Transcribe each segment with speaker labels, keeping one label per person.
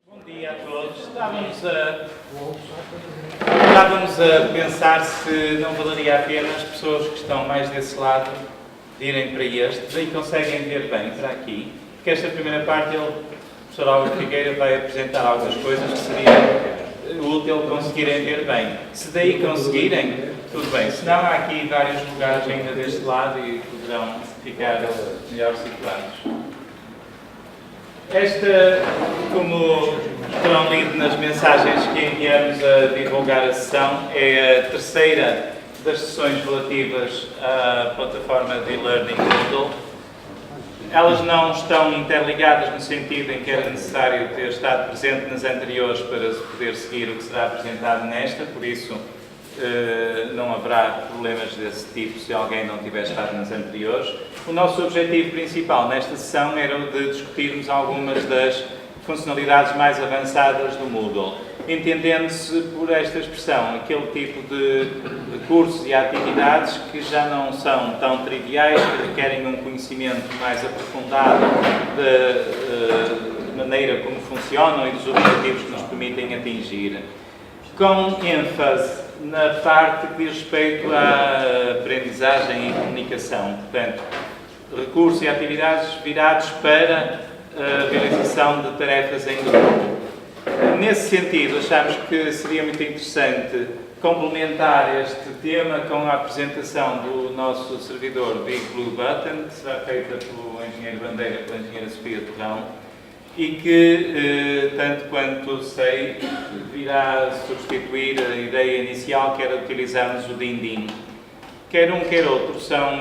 Speaker 1: Bom dia a todos. Estávamos a pensar se não valeria a pena as pessoas que estão mais desse lado irem para este e conseguem ver bem para aqui, porque esta primeira parte o professor Álvaro Figueira vai apresentar algumas coisas que seria útil conseguirem ver bem. Se daí conseguirem, tudo bem. Se não, há aqui vários lugares ainda deste lado e poderão ficar melhor situados. Esta, como terão lido nas mensagens que enviamos a divulgar a sessão, é a terceira das sessões relativas à plataforma de e-learning Moodle. Elas não estão interligadas no sentido em que era necessário ter estado presente nas anteriores para poder seguir o que será apresentado nesta, por isso não haverá problemas desse tipo se alguém não tiver estado nas anteriores. O nosso objetivo principal nesta sessão era o de discutirmos algumas das funcionalidades mais avançadas do Moodle, entendendo-se por esta expressão aquele tipo de cursos e atividades que já não são tão triviais, que requerem um conhecimento mais aprofundado da maneira como funcionam e dos objetivos que nos permitem atingir, com ênfase na parte que diz respeito à aprendizagem e comunicação, portanto, recursos e atividades virados para a realização de tarefas em grupo. Nesse sentido, achamos que seria muito interessante complementar este tema com a apresentação do nosso servidor Big Blue Button, que será feita pelo engenheiro Bandeira e pela engenheira Sofia Torrão, e que, tanto quanto sei, virá substituir a ideia inicial que era utilizarmos o Dindim. Quer um, quer outro, são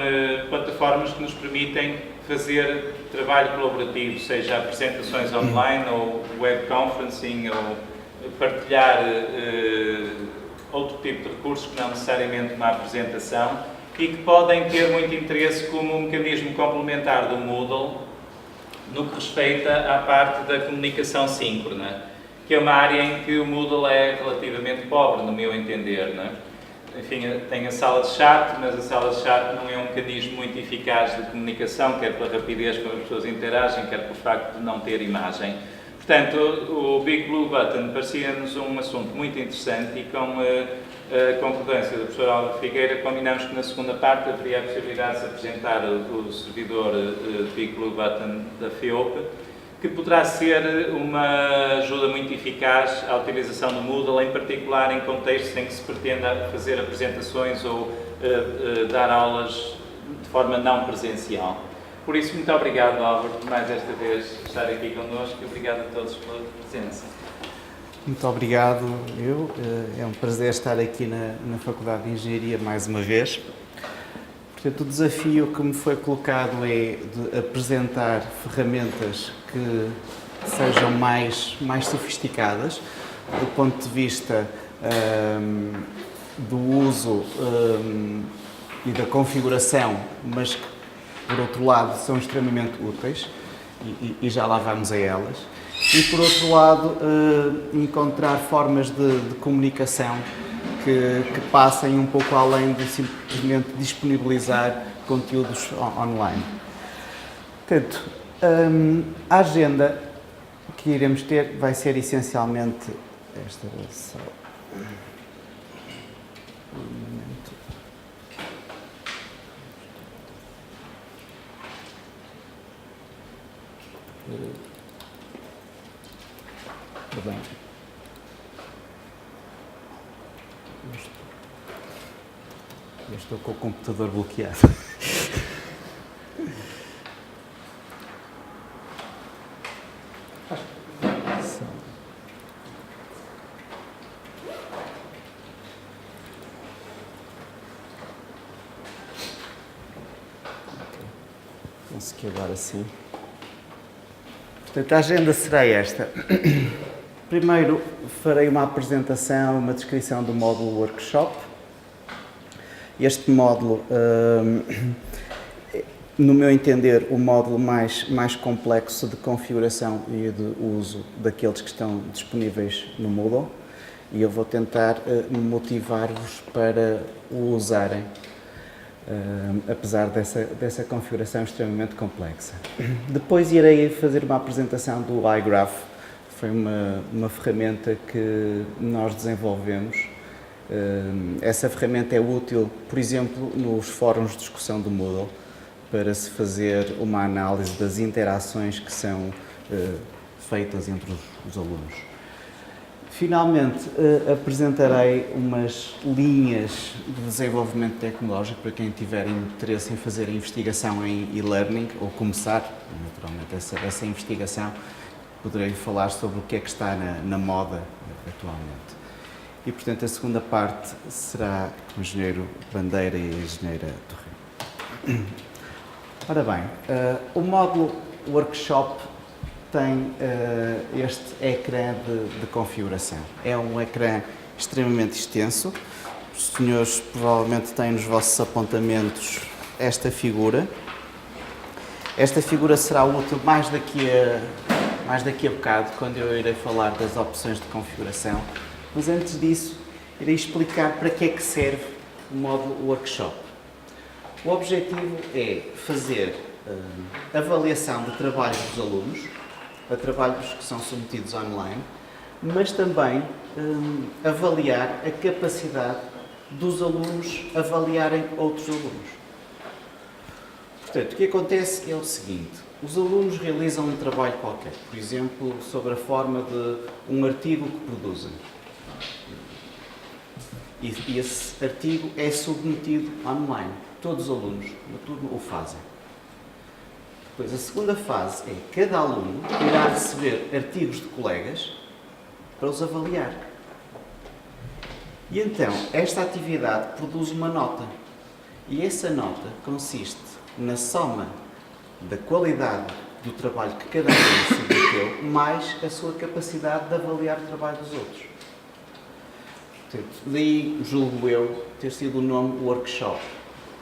Speaker 1: plataformas que nos permitem fazer trabalho colaborativo, seja apresentações online ou web conferencing ou partilhar outro tipo de recursos que não necessariamente uma apresentação e que podem ter muito interesse como um mecanismo complementar do Moodle no que respeita à parte da comunicação síncrona, que é uma área em que o Moodle é relativamente pobre, no meu entender, não é? Enfim, tem a sala de chat, mas a sala de chat não é um mecanismo muito eficaz de comunicação, quer pela rapidez como as pessoas interagem, quer pelo facto de não ter imagem. Portanto, o Big Blue Button parecia-nos um assunto muito interessante e com a concordância do professor Álvaro Figueira combinamos que na segunda parte haveria a possibilidade de se apresentar o servidor Big Blue Button da FEOP, que poderá ser uma ajuda muito eficaz à utilização do Moodle, em particular em contextos em que se pretenda fazer apresentações ou dar aulas de forma não presencial. Por isso, muito obrigado, Álvaro, por mais esta vez estar aqui connosco e obrigado a todos pela presença.
Speaker 2: Muito obrigado, é um prazer estar aqui na Faculdade de Engenharia mais uma vez. Portanto, o desafio que me foi colocado é de apresentar ferramentas que sejam mais sofisticadas do ponto de vista do uso e da configuração, mas que, por outro lado, são extremamente úteis e já lá vamos a elas. E, por outro lado, encontrar formas de comunicação que passem um pouco além de simplesmente disponibilizar conteúdos online. Portanto, a agenda que iremos ter vai ser essencialmente esta. Bem. Eu estou com o computador bloqueado. Penso que agora sim. Portanto, a agenda será esta. Primeiro farei uma apresentação, uma descrição do módulo workshop. Este módulo, no meu entender, o módulo mais complexo de configuração e de uso daqueles que estão disponíveis no Moodle, e eu vou tentar motivar-vos para o usarem, apesar dessa configuração extremamente complexa. Depois irei fazer uma apresentação do iGraph de foi uma ferramenta que nós desenvolvemos. Essa ferramenta é útil, por exemplo, nos fóruns de discussão do Moodle, para se fazer uma análise das interações que são feitas entre os alunos. Finalmente, apresentarei umas linhas de desenvolvimento tecnológico para quem tiver interesse em fazer a investigação em e-learning ou começar, naturalmente, essa investigação. Poderei falar sobre o que é que está na moda atualmente. E, portanto, a segunda parte será com o engenheiro Bandeira e a engenheira Torre. Ora bem, o módulo Workshop tem este ecrã de configuração. É um ecrã extremamente extenso. Os senhores provavelmente têm nos vossos apontamentos esta figura. Esta figura será útil mais daqui a bocado, quando eu irei falar das opções de configuração. Mas antes disso, irei explicar para que é que serve o módulo Workshop. O objetivo é fazer avaliação de trabalhos dos alunos, a trabalhos que são submetidos online, mas também avaliar a capacidade dos alunos avaliarem outros alunos. Portanto, o que acontece é o seguinte: os alunos realizam um trabalho qualquer, por exemplo, sobre a forma de um artigo que produzem. E esse artigo é submetido online. Todos os alunos na turma o fazem. Depois, a segunda fase é que cada aluno irá receber artigos de colegas para os avaliar. E então, esta atividade produz uma nota. E essa nota consiste na soma da qualidade do trabalho que cada aluno submeteu, mais a sua capacidade de avaliar o trabalho dos outros. Portanto, daí, julgo eu, ter sido o nome workshop.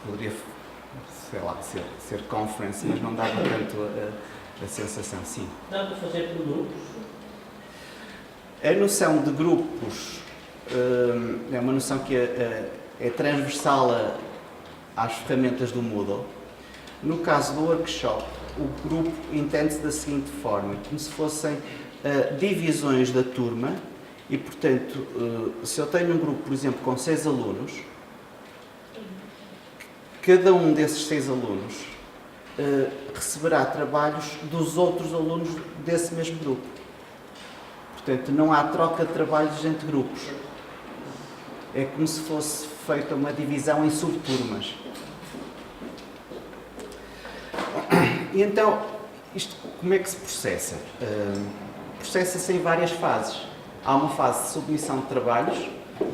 Speaker 2: Poderia, sei lá, ser conference, mas não dava tanto a sensação, sim.
Speaker 3: Dá para fazer por grupos?
Speaker 2: A noção de grupos é uma noção que é transversal às ferramentas do Moodle. No caso do workshop, o grupo entende-se da seguinte forma, como se fossem divisões da turma e, portanto, se eu tenho um grupo, por exemplo, com 6 alunos, cada um desses 6 alunos receberá trabalhos dos outros alunos desse mesmo grupo. Portanto, não há troca de trabalhos entre grupos. É como se fosse feita uma divisão em subturmas. E então, isto como é que se processa? Processa-se em várias fases. Há uma fase de submissão de trabalhos,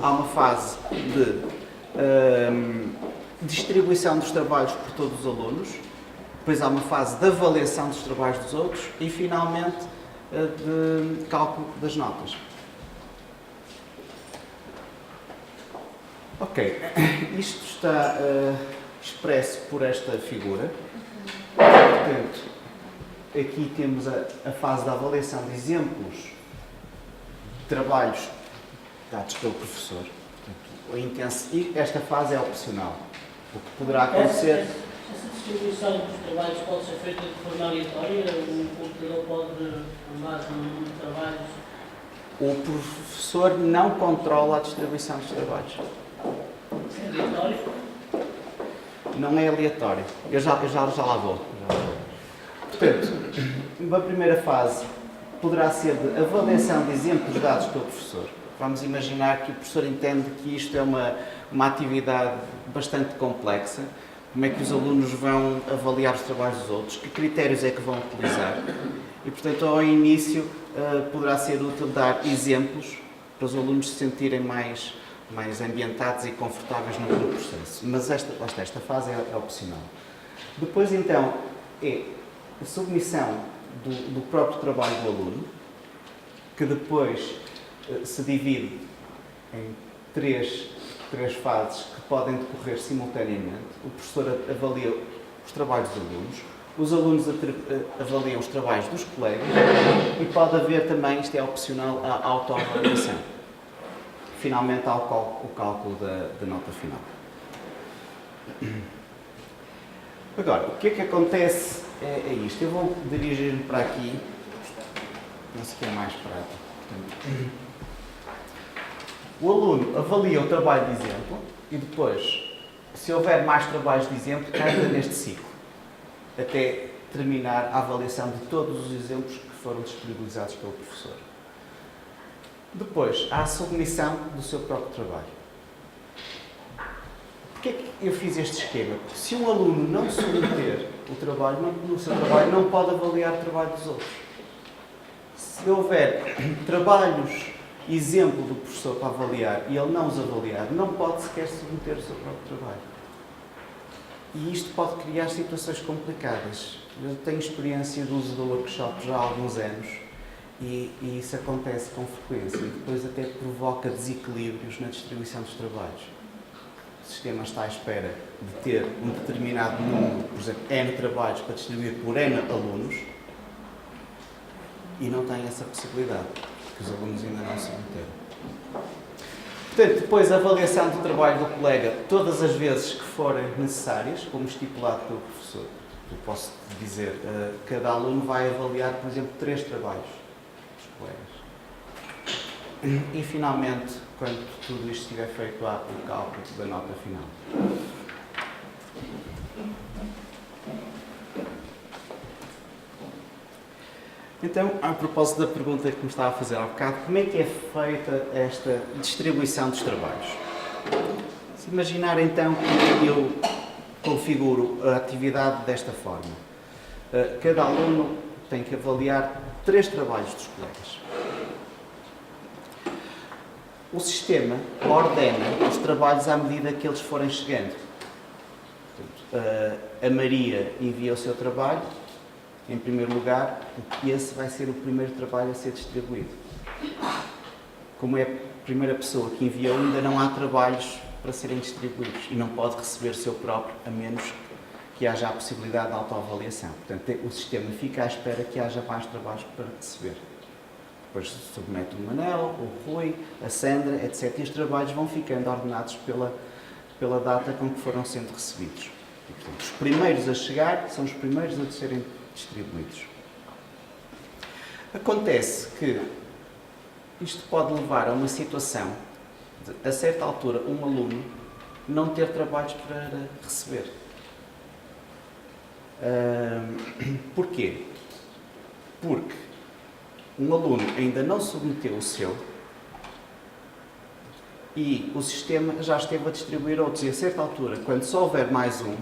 Speaker 2: há uma fase de distribuição dos trabalhos por todos os alunos, depois há uma fase de avaliação dos trabalhos dos outros e, finalmente, de cálculo das notas. Ok, isto está expresso por esta figura. Portanto, aqui temos a fase da avaliação de exemplos de trabalhos dados pelo professor. Portanto, e esta fase é opcional. O que poderá acontecer...
Speaker 3: Essa distribuição dos trabalhos pode ser feita de forma aleatória? O computador pode, com base no número de trabalhos...
Speaker 2: O professor não controla a distribuição dos trabalhos.
Speaker 3: É aleatório?
Speaker 2: Não é aleatório. Eu já lá vou. Portanto, uma primeira fase poderá ser de avaliação de exemplos dados pelo professor. Vamos imaginar que o professor entende que isto é uma atividade bastante complexa. Como é que os alunos vão avaliar os trabalhos dos outros? Que critérios é que vão utilizar? E, portanto, ao início poderá ser útil dar exemplos para os alunos se sentirem mais ambientados e confortáveis no processo. Mas esta fase é opcional. Depois, então, é a submissão do próprio trabalho do aluno, que depois se divide em três fases que podem decorrer simultaneamente. O professor avalia os trabalhos dos alunos, os alunos avaliam os trabalhos dos colegas e pode haver também, isto é opcional, a autoavaliação. Finalmente há o cálculo da nota final. Agora, o que é que acontece é isto. Eu vou dirigir-me para aqui penso que é mais prático. Portanto, o aluno avalia o trabalho de exemplo e depois, se houver mais trabalhos de exemplo, entra neste ciclo, até terminar a avaliação de todos os exemplos que foram disponibilizados pelo professor. Depois, há a submissão do seu próprio trabalho. Porquê é que eu fiz este esquema? Porque se um aluno não submeter o seu trabalho, não pode avaliar o trabalho dos outros. Se houver trabalhos, exemplo do professor para avaliar, e ele não os avaliar, não pode sequer submeter o seu próprio trabalho. E isto pode criar situações complicadas. Eu tenho experiência do uso do workshop já há alguns anos e isso acontece com frequência e depois até provoca desequilíbrios na distribuição dos trabalhos. O sistema está à espera de ter um determinado número, por exemplo, N trabalhos para distribuir por N alunos e não tem essa possibilidade, que os alunos ainda não submeteram. Portanto, depois a avaliação do trabalho do colega, todas as vezes que forem necessárias, como estipulado pelo professor. Eu posso dizer, cada aluno vai avaliar, por exemplo, 3 trabalhos dos colegas. E, finalmente, quando tudo isto estiver feito, há o cálculo da nota final. Então, a propósito da pergunta que me estava a fazer há bocado, como é que é feita esta distribuição dos trabalhos? Se imaginar então que eu configuro a atividade desta forma. Cada aluno tem que avaliar 3 trabalhos dos colegas. O sistema ordena os trabalhos à medida que eles forem chegando. Portanto, a Maria envia o seu trabalho, em primeiro lugar, e esse vai ser o primeiro trabalho a ser distribuído. Como é a primeira pessoa que enviou, ainda não há trabalhos para serem distribuídos e não pode receber o seu próprio, a menos que haja a possibilidade de autoavaliação. Portanto, o sistema fica à espera que haja mais trabalhos para receber. Depois submete o Manel, o Rui, a Sandra, etc. E os trabalhos vão ficando ordenados pela data com que foram sendo recebidos. E, portanto, os primeiros a chegar são os primeiros a serem distribuídos. Acontece que isto pode levar a uma situação de, a certa altura, um aluno não ter trabalhos para receber. Porquê? Porque um aluno ainda não submeteu o seu e o sistema já esteve a distribuir outros. E a certa altura, quando só houver mais um,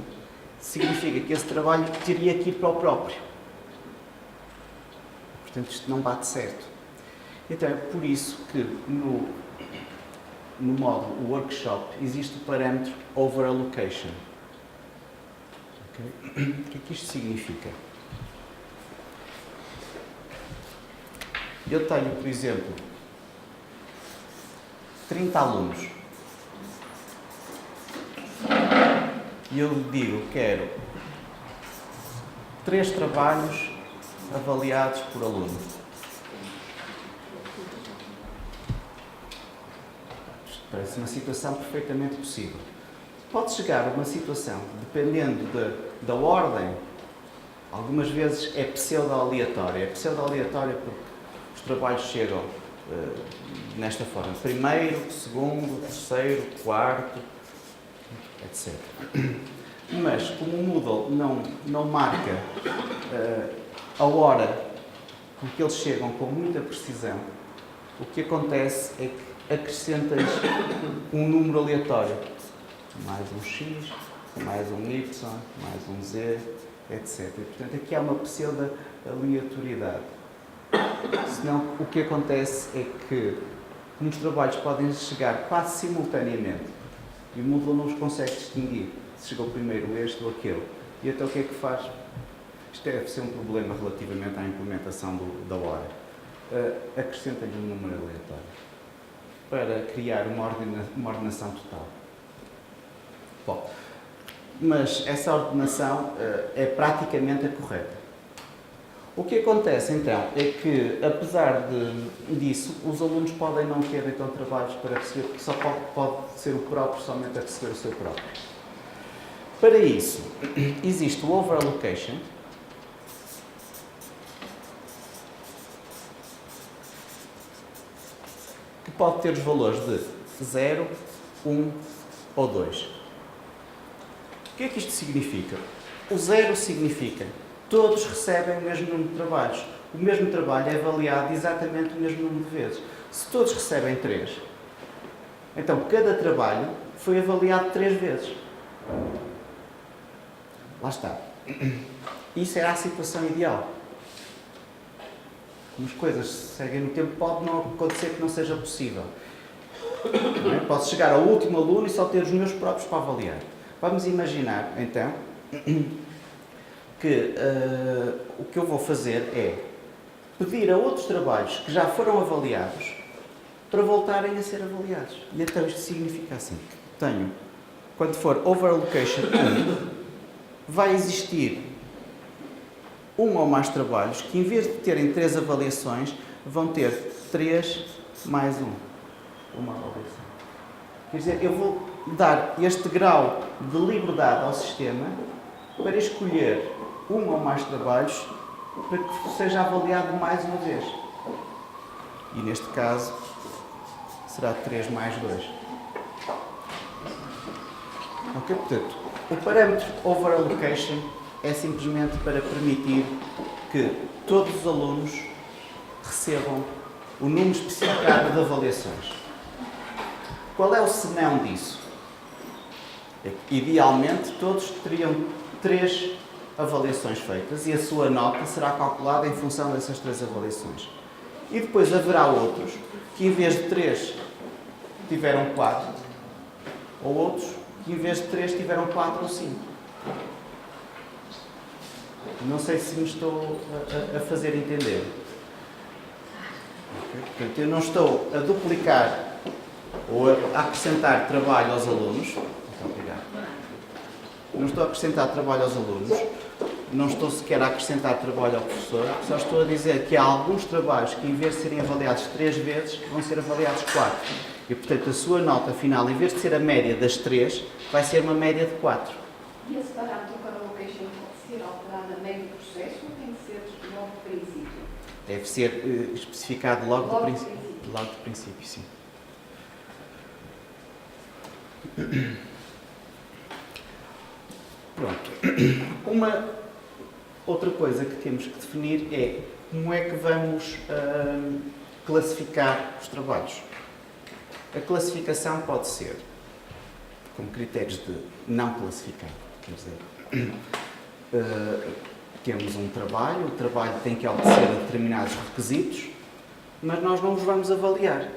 Speaker 2: significa que esse trabalho teria que ir para o próprio. Portanto, isto não bate certo. Então, é por isso que no módulo workshop existe o parâmetro overallocation. Okay? O que é que isto significa? Eu tenho, por exemplo, 30 alunos. E eu digo, quero 3 trabalhos avaliados por aluno. Isto parece uma situação perfeitamente possível. Pode chegar a uma situação, dependendo da ordem, algumas vezes é pseudo-aleatória. É pseudo-aleatória porque os trabalhos chegam nesta forma. Primeiro, segundo, terceiro, quarto, etc. Mas, como o Moodle não marca a hora com que eles chegam com muita precisão, o que acontece é que acrescentas um número aleatório. Mais um X, mais um Y, mais um Z, etc. E, portanto, aqui há uma pseudo-aleatoriedade. Senão, o que acontece é que uns trabalhos podem chegar quase simultaneamente e o Moodle não os consegue distinguir se chegou primeiro este ou aquele. E então o que é que faz? Isto deve ser um problema relativamente à implementação da hora. Acrescenta-lhe um número aleatório para criar uma ordenação total. Bom, mas essa ordenação é praticamente a correta. O que acontece então é que, apesar disso, os alunos podem não ter então trabalhos para receber, porque só pode ser o próprio somente a receber o seu próprio. Para isso, existe o overallocation, pode ter os valores de 0, 1 ou 2. O que é que isto significa? O 0 significa todos recebem o mesmo número de trabalhos. O mesmo trabalho é avaliado exatamente o mesmo número de vezes. Se todos recebem 3, então cada trabalho foi avaliado 3 vezes. Lá está. Isso era a situação ideal. Como as coisas seguem no tempo, pode não acontecer que não seja possível. Não é? Posso chegar ao último aluno e só ter os meus próprios para avaliar. Vamos imaginar, então, que o que eu vou fazer é pedir a outros trabalhos que já foram avaliados para voltarem a ser avaliados. E então isto significa assim, que tenho, quando for overallocation 1, vai existir um ou mais trabalhos que, em vez de terem 3 avaliações, vão ter 3 mais 1. Uma avaliação. Quer dizer, eu vou dar este grau de liberdade ao sistema para escolher um ou mais trabalhos para que seja avaliado mais uma vez. E neste caso será 3 mais 2. Ok? Portanto, o parâmetro overallocation é simplesmente para permitir que todos os alunos recebam o número especificado de avaliações. Qual é o senão disso? É que, idealmente, todos teriam 3 avaliações feitas e a sua nota será calculada em função dessas 3 avaliações. E depois haverá outros que, em vez de 3, tiveram 4, ou outros que, em vez de 3, tiveram 4 ou 5. Não sei se me estou a fazer entender. Okay? Portanto, eu não estou a duplicar ou a acrescentar trabalho aos alunos. Muito obrigado. Não estou a acrescentar trabalho aos alunos. Não estou sequer a acrescentar trabalho ao professor. Só estou a dizer que há alguns trabalhos que, em vez de serem avaliados 3 vezes, vão ser avaliados 4. E, portanto, a sua nota final, em vez de ser a média das 3, vai ser uma média de 4.
Speaker 4: E esse parâmetro para a location pode ser alterado a meio do processo ou tem que ser logo do princípio?
Speaker 2: Deve ser especificado logo do princípio. Logo do princípio, sim. Pronto. Uma outra coisa que temos que definir é como é que vamos classificar os trabalhos. A classificação pode ser com critérios de não classificar. Quer dizer, temos um trabalho, o trabalho tem que obedecer a determinados requisitos, mas nós não os vamos avaliar.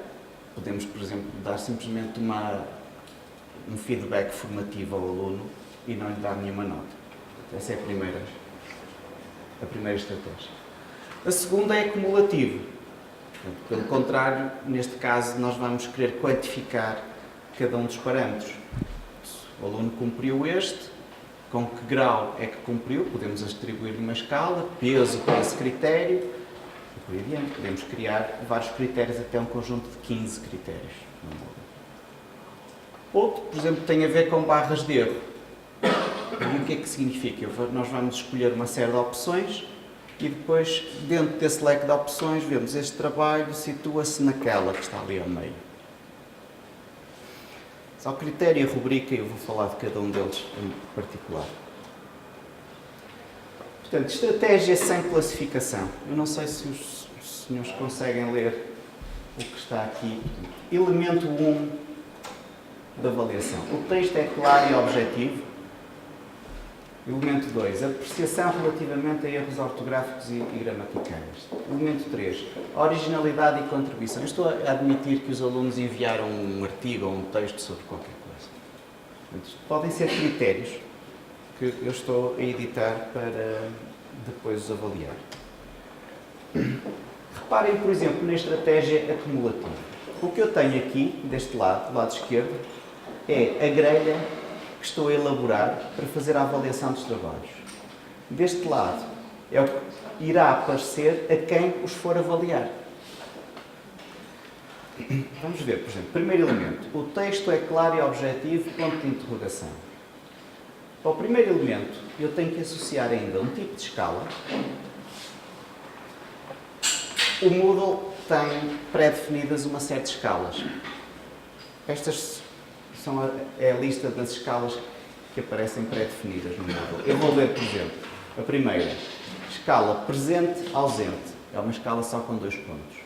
Speaker 2: Podemos, por exemplo, dar simplesmente um feedback formativo ao aluno e não lhe dar nenhuma nota. Essa é a primeira estratégia. A segunda é acumulativo. Pelo contrário, neste caso, nós vamos querer quantificar cada um dos parâmetros. O aluno cumpriu este, com que grau é que cumpriu? Podemos atribuir uma escala, peso para esse critério, e por aí adiante. Podemos criar vários critérios, até um conjunto de 15 critérios. Outro, por exemplo, tem a ver com barras de erro. E o que é que significa? Nós vamos escolher uma série de opções e depois, dentro desse leque de opções, vemos este trabalho situa-se naquela que está ali ao meio. Só o critério e a rubrica, eu vou falar de cada um deles em particular. Portanto, estratégia sem classificação. Eu não sei se os senhores conseguem ler o que está aqui. Elemento 1 da avaliação. O texto é claro e objetivo. Elemento 2. Apreciação relativamente a erros ortográficos e gramaticais. Elemento 3. Originalidade e contribuição. Eu estou a admitir que os alunos enviaram um artigo ou um texto sobre qualquer coisa. Portanto, podem ser critérios que eu estou a editar para depois os avaliar. Reparem, por exemplo, na estratégia acumulativa. O que eu tenho aqui, deste lado, do lado esquerdo, é a grelha que estou a elaborar para fazer a avaliação dos trabalhos. Deste lado é o que irá aparecer a quem os for avaliar. Vamos ver, por exemplo, primeiro elemento. O texto é claro e objetivo, ponto de interrogação. Para o primeiro elemento, eu tenho que associar ainda um tipo de escala. O Moodle tem pré-definidas uma série de escalas. Estas é a lista das escalas que aparecem pré-definidas no módulo. Eu vou ler, por exemplo, a primeira. Escala presente-ausente. É uma escala só com 2 pontos.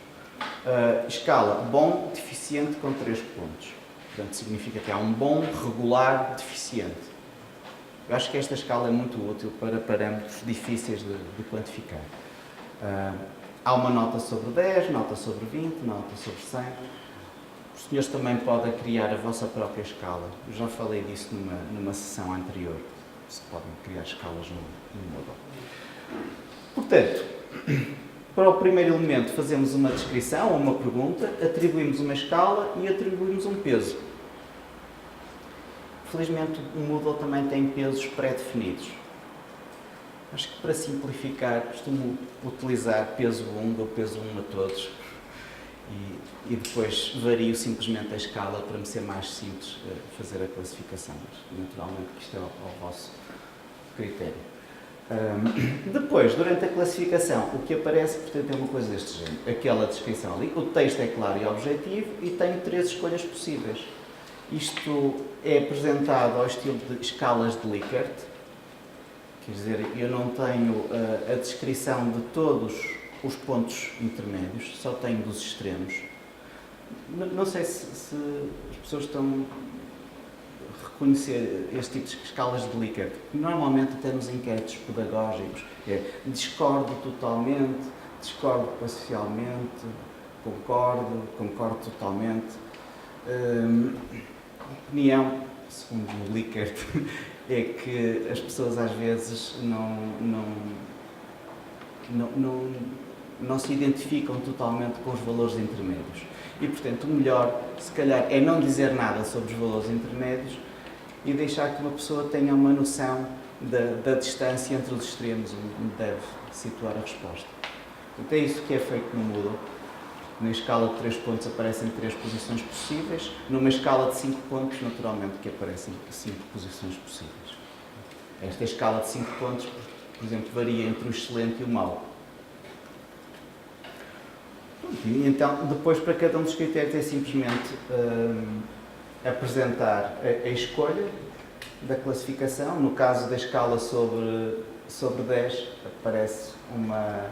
Speaker 2: Escala bom, deficiente com 3 pontos. Portanto, significa que há um bom, regular, deficiente. Eu acho que esta escala é muito útil para parâmetros difíceis de quantificar. Há uma nota sobre 10, nota sobre 20, nota sobre 100. Os senhores também podem criar a vossa própria escala. Eu já falei disso numa sessão anterior. Se podem criar escalas no Moodle. Portanto, para o primeiro elemento fazemos uma descrição ou uma pergunta, atribuímos uma escala e atribuímos um peso. Felizmente o Moodle também tem pesos pré-definidos. Acho que para simplificar costumo utilizar peso 1, dou peso 1 a todos e depois vario simplesmente a escala para me ser mais simples fazer a classificação. Mas, naturalmente isto é ao vosso critério. Depois, durante a classificação, o que aparece, portanto, é uma coisa deste género. Aquela descrição ali, o texto é claro e objetivo e tenho 3 escolhas possíveis. Isto é apresentado ao estilo de escalas de Likert. Quer dizer, eu não tenho a descrição de todos os pontos intermédios, só tenho dos extremos. Não sei se as pessoas estão a reconhecer este tipo de escalas de Likert. Normalmente, até nos inquéritos pedagógicos, discordo totalmente, discordo parcialmente, concordo totalmente. A opinião, segundo o Likert, é que as pessoas às vezes não se identificam totalmente com os valores intermédios. E, portanto, o melhor, se calhar, é não dizer nada sobre os valores intermédios e deixar que uma pessoa tenha uma noção da distância entre os extremos onde deve situar a resposta. Então, é isso que é feito no Moodle. Na escala de 3 pontos aparecem 3 posições possíveis. Numa escala de 5 pontos, naturalmente, que aparecem 5 posições possíveis. Esta escala de 5 pontos, por exemplo, varia entre o excelente e o mau. E então, depois, para cada um dos critérios, é simplesmente apresentar a escolha da classificação. No caso da escala sobre 10, aparece uma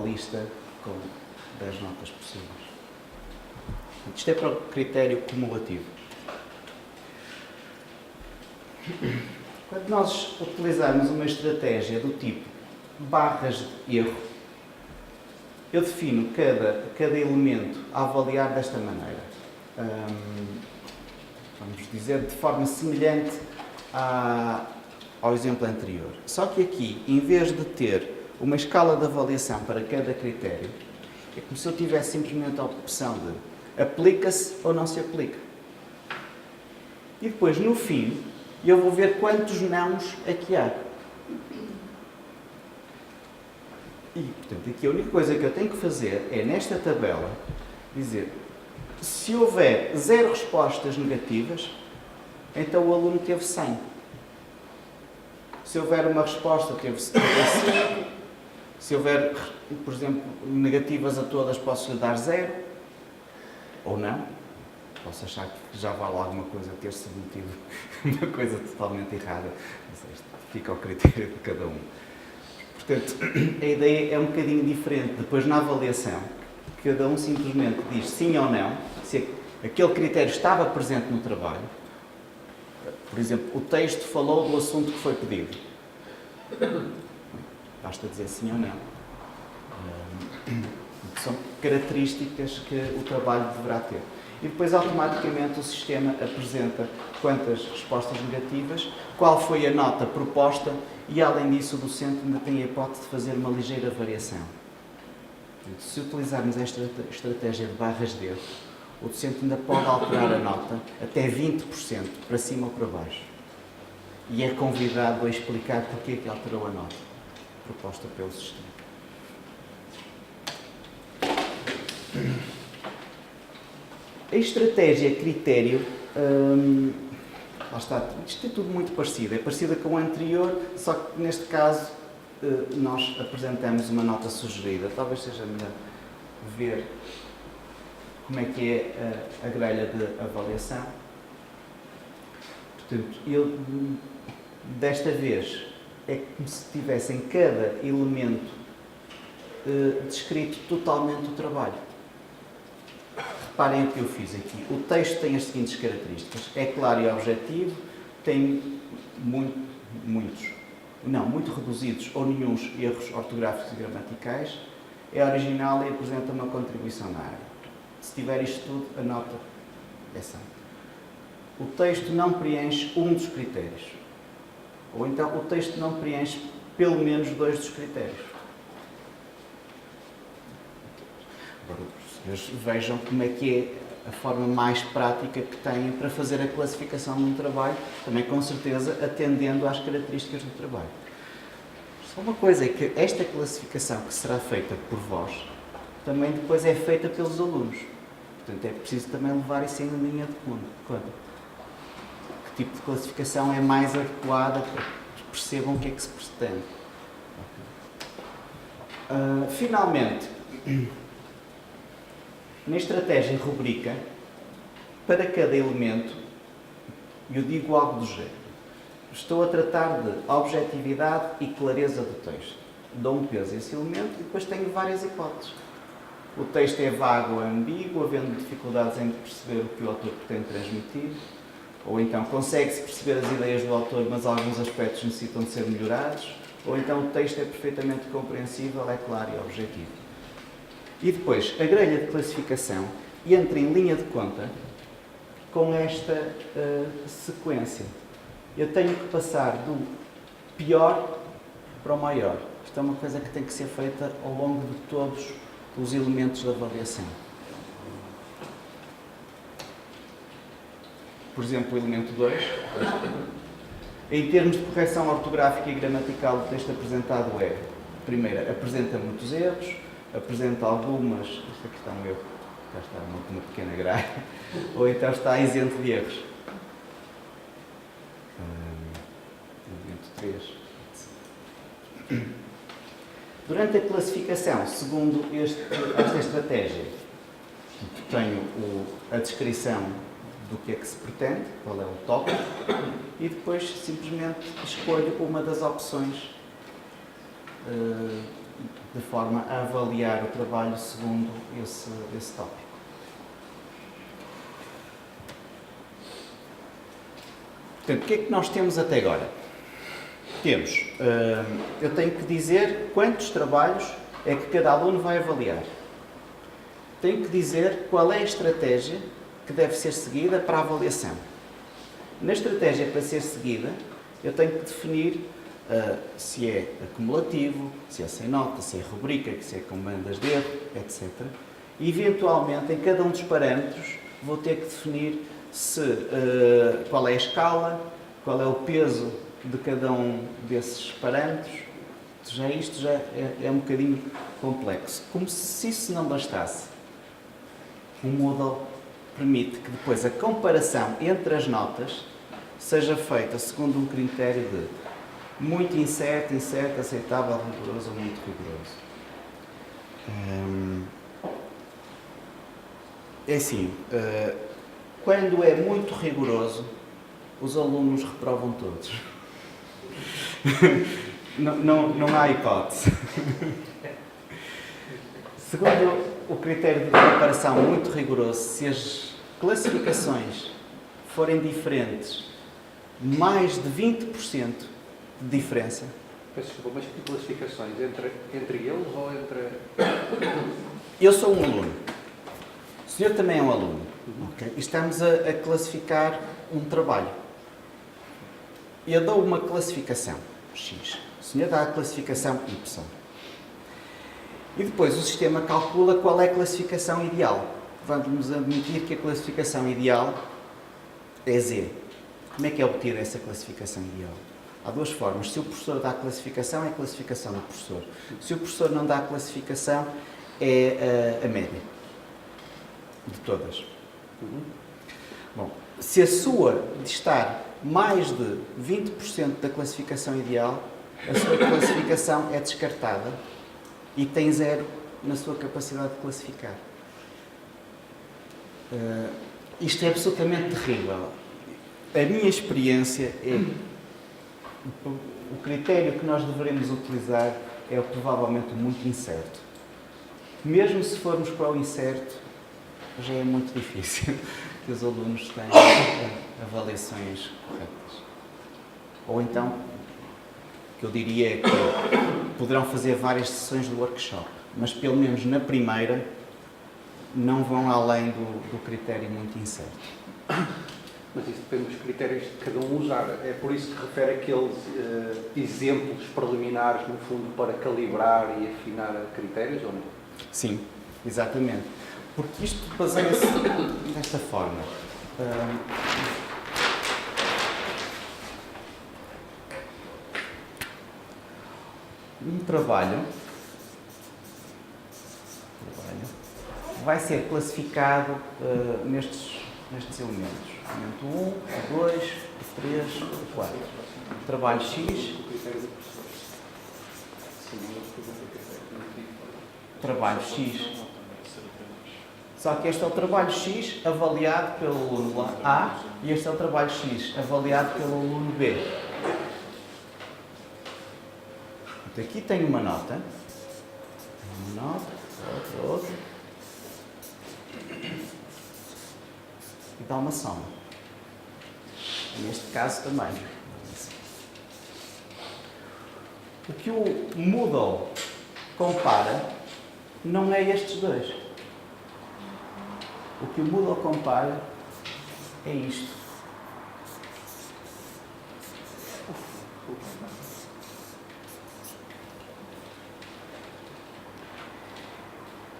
Speaker 2: lista com 10 notas possíveis. Isto é para o critério cumulativo. Quando nós utilizarmos uma estratégia do tipo barras de erro, eu defino cada elemento a avaliar desta maneira. Vamos dizer, de forma semelhante ao exemplo anterior. Só que aqui, em vez de ter uma escala de avaliação para cada critério, é como se eu tivesse simplesmente a opção de aplica-se ou não se aplica. E depois, no fim, eu vou ver quantos nãos aqui há. E, portanto, aqui a única coisa que eu tenho que fazer é, nesta tabela, dizer se houver 0 respostas negativas, então o aluno teve 100. Se houver uma resposta, teve 5. Se houver, por exemplo, negativas a todas, posso-lhe dar 0. Ou não. Posso achar que já vale alguma coisa ter submetido uma coisa totalmente errada. Não sei, isto fica ao critério de cada um. Portanto, a ideia é um bocadinho diferente. Depois, na avaliação, cada um simplesmente diz sim ou não, se aquele critério estava presente no trabalho. Por exemplo, o texto falou do assunto que foi pedido. Basta dizer sim ou não. São características que o trabalho deverá ter. E depois, automaticamente, o sistema apresenta quantas respostas negativas, qual foi a nota proposta e, além disso, o docente ainda tem a hipótese de fazer uma ligeira variação. Se utilizarmos esta estratégia de barras de erro, o docente ainda pode alterar a nota até 20%, para cima ou para baixo. E é convidado a explicar porque é que alterou a nota proposta pelo sistema. A estratégia critério, lá está, isto é tudo muito parecido, é parecida com o anterior, só que neste caso nós apresentamos uma nota sugerida, talvez seja melhor ver como é que é a grelha de avaliação. Portanto, ele, desta vez, é como se tivesse em cada elemento descrito totalmente o trabalho. Reparem o que eu fiz aqui. O texto tem as seguintes características. É claro e objetivo, tem muito reduzidos ou nenhuns erros ortográficos e gramaticais, é original e apresenta uma contribuição na área. Se tiver isto tudo, a nota é 100. O texto não preenche um dos critérios. Ou então o texto não preenche pelo menos 2 dos critérios. Agora, vocês vejam como é que é a forma mais prática que têm para fazer a classificação de um trabalho, também com certeza atendendo às características do trabalho. Só uma coisa é que esta classificação que será feita por vós, também depois é feita pelos alunos. Portanto, é preciso também levar isso em linha de conta. Que tipo de classificação é mais adequada para que percebam o que é que se pretende. Finalmente, na estratégia rubrica, para cada elemento, eu digo algo do género. Estou a tratar de objetividade e clareza do texto. Dou um peso a esse elemento e depois tenho várias hipóteses. O texto é vago ou ambíguo, havendo dificuldades em perceber o que o autor pretende transmitir, ou então consegue-se perceber as ideias do autor, mas alguns aspectos necessitam de ser melhorados, ou então o texto é perfeitamente compreensível, é claro e objetivo. E depois, a grelha de classificação entra em linha de conta com esta sequência. Eu tenho que passar do pior para o maior. Isto é uma coisa que tem que ser feita ao longo de todos os elementos da avaliação. Por exemplo, o elemento 2. Em termos de correção ortográfica e gramatical, o texto apresentado é, primeiro, apresenta muitos erros, apresenta algumas, isto aqui está um erro, cá está uma pequena gralha, ou então está isento de erros. Elemento 3. Durante a classificação, segundo esta estratégia, tenho a descrição do que é que se pretende, qual é o tópico, e depois simplesmente escolho uma das opções de forma a avaliar o trabalho segundo esse tópico. Portanto, o que é que nós temos até agora? Temos, eu tenho que dizer quantos trabalhos é que cada aluno vai avaliar. Tenho que dizer qual é a estratégia que deve ser seguida para a avaliação. Na estratégia para ser seguida, eu tenho que definir se é acumulativo, se é sem nota, se é rubrica, se é com bandas de erro, etc. E, eventualmente, em cada um dos parâmetros, vou ter que definir qual é a escala, qual é o peso de cada um desses parâmetros. Isto já é um bocadinho complexo. Como se isso não bastasse, o Moodle permite que depois a comparação entre as notas seja feita segundo um critério de muito incerto, aceitável, rigoroso ou muito rigoroso. É assim, quando é muito rigoroso, os alunos reprovam todos. Não há hipótese. Segundo o critério de comparação muito rigoroso, se as classificações forem diferentes, mais de 20% de diferença.
Speaker 5: Peço desculpa, mas que classificações? Entre eles ou entre...
Speaker 2: Eu sou um aluno. O senhor também é um aluno. Okay? E estamos a classificar um trabalho. Eu dou uma classificação X. O senhor dá a classificação Y. E depois o sistema calcula qual é a classificação ideal. Vamos admitir que a classificação ideal é Z. Como é que é obtida essa classificação ideal? Há duas formas. Se o professor dá a classificação, é a classificação do professor. Se o professor não dá a classificação, é a média de todas. Bom, se a sua distar mais de 20% da classificação ideal, a sua classificação é descartada e tem 0 na sua capacidade de classificar. Isto é absolutamente terrível. A minha experiência é o critério que nós devemos utilizar é provavelmente muito incerto. Mesmo se formos para o incerto, já é muito difícil que os alunos tenham avaliações corretas. Ou então, o que eu diria é que poderão fazer várias sessões do workshop, mas pelo menos na primeira não vão além do critério muito incerto.
Speaker 5: Mas isso depende dos critérios que cada um usar. É por isso que refere aqueles exemplos preliminares, no fundo, para calibrar e afinar critérios, ou não?
Speaker 2: Sim, exatamente. Porque isto baseia-se desta forma. Um trabalho vai ser classificado nestes elementos. Elemento 1, 2, 3, 4. Trabalho X. Trabalho X. Só que este é o trabalho X avaliado pelo aluno A e este é o trabalho X avaliado pelo aluno B. Então, aqui tenho uma nota. Uma nota, outra. E dá uma soma. Neste caso também. O que o Moodle compara não é estes dois. O que o Moodle compara é isto.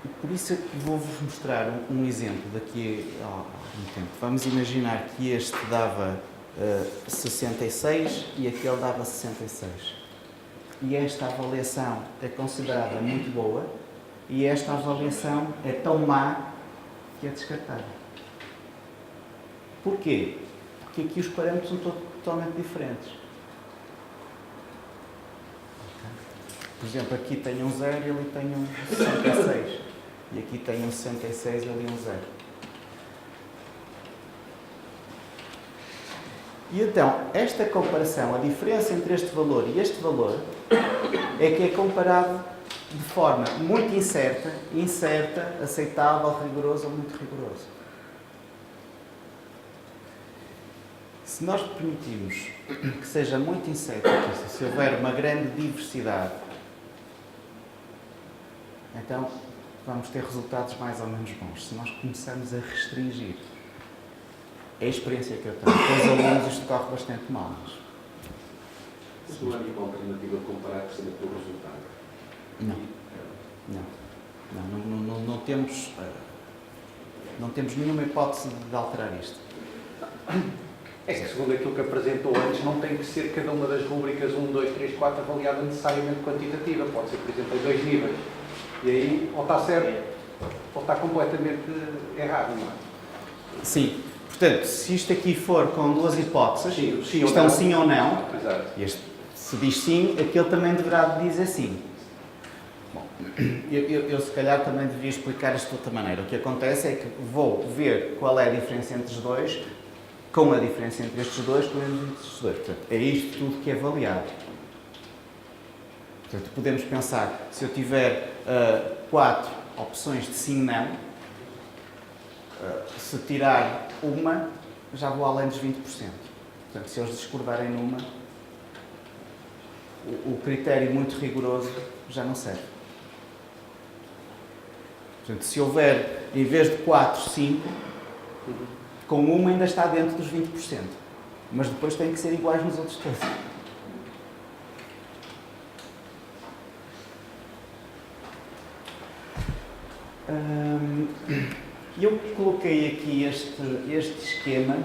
Speaker 2: E por isso vou-vos mostrar um exemplo daqui a algum tempo. Vamos imaginar que este dava 66 e aquele dava 66. E esta avaliação é considerada muito boa e esta avaliação é tão má que é descartada. Porquê? Porque aqui os parâmetros são totalmente diferentes. Por exemplo, aqui tenho um 0 e ali tenho um 66. E aqui tenho um 66 e ali um 0. E então, esta comparação, a diferença entre este valor e este valor, é que é comparado de forma muito incerta, aceitável, rigoroso ou muito rigoroso. Se nós permitirmos que seja muito incerto, se houver uma grande diversidade, então vamos ter resultados mais ou menos bons. Se nós começarmos a restringir, é a experiência que eu tenho. Com os alunos isto corre bastante mal.
Speaker 6: Mas não há nenhuma alternativa a comparar que seja pelo resultado?
Speaker 2: Não temos nenhuma hipótese de alterar isto.
Speaker 5: É que, segundo aquilo que apresentou antes, não tem que ser cada uma das rúbricas 1, 2, 3, 4 avaliada necessariamente quantitativa. Pode ser, por exemplo, em 2 níveis. E aí, ou está certo, ou está completamente errado, não é?
Speaker 2: Sim. Portanto, se isto aqui for com duas hipóteses,
Speaker 5: sim
Speaker 2: estão sim ou não,
Speaker 5: exato.
Speaker 2: Este, se diz sim, aquele também deverá dizer sim. Bom, eu se calhar também devia explicar isto de outra maneira. O que acontece é que vou ver qual é a diferença entre os dois, com a diferença entre estes dois, com a diferença entre estes dois. Portanto, é isto tudo que é avaliado. Portanto, podemos pensar, se eu tiver 4 opções de sim não, se tirar uma, já vou além dos 20%. Portanto, se eles discordarem numa, o critério muito rigoroso já não serve. Portanto, se houver, em vez de 4, 5, com uma ainda está dentro dos 20%. Mas depois tem que ser iguais nos outros todos. Eu coloquei aqui este esquema.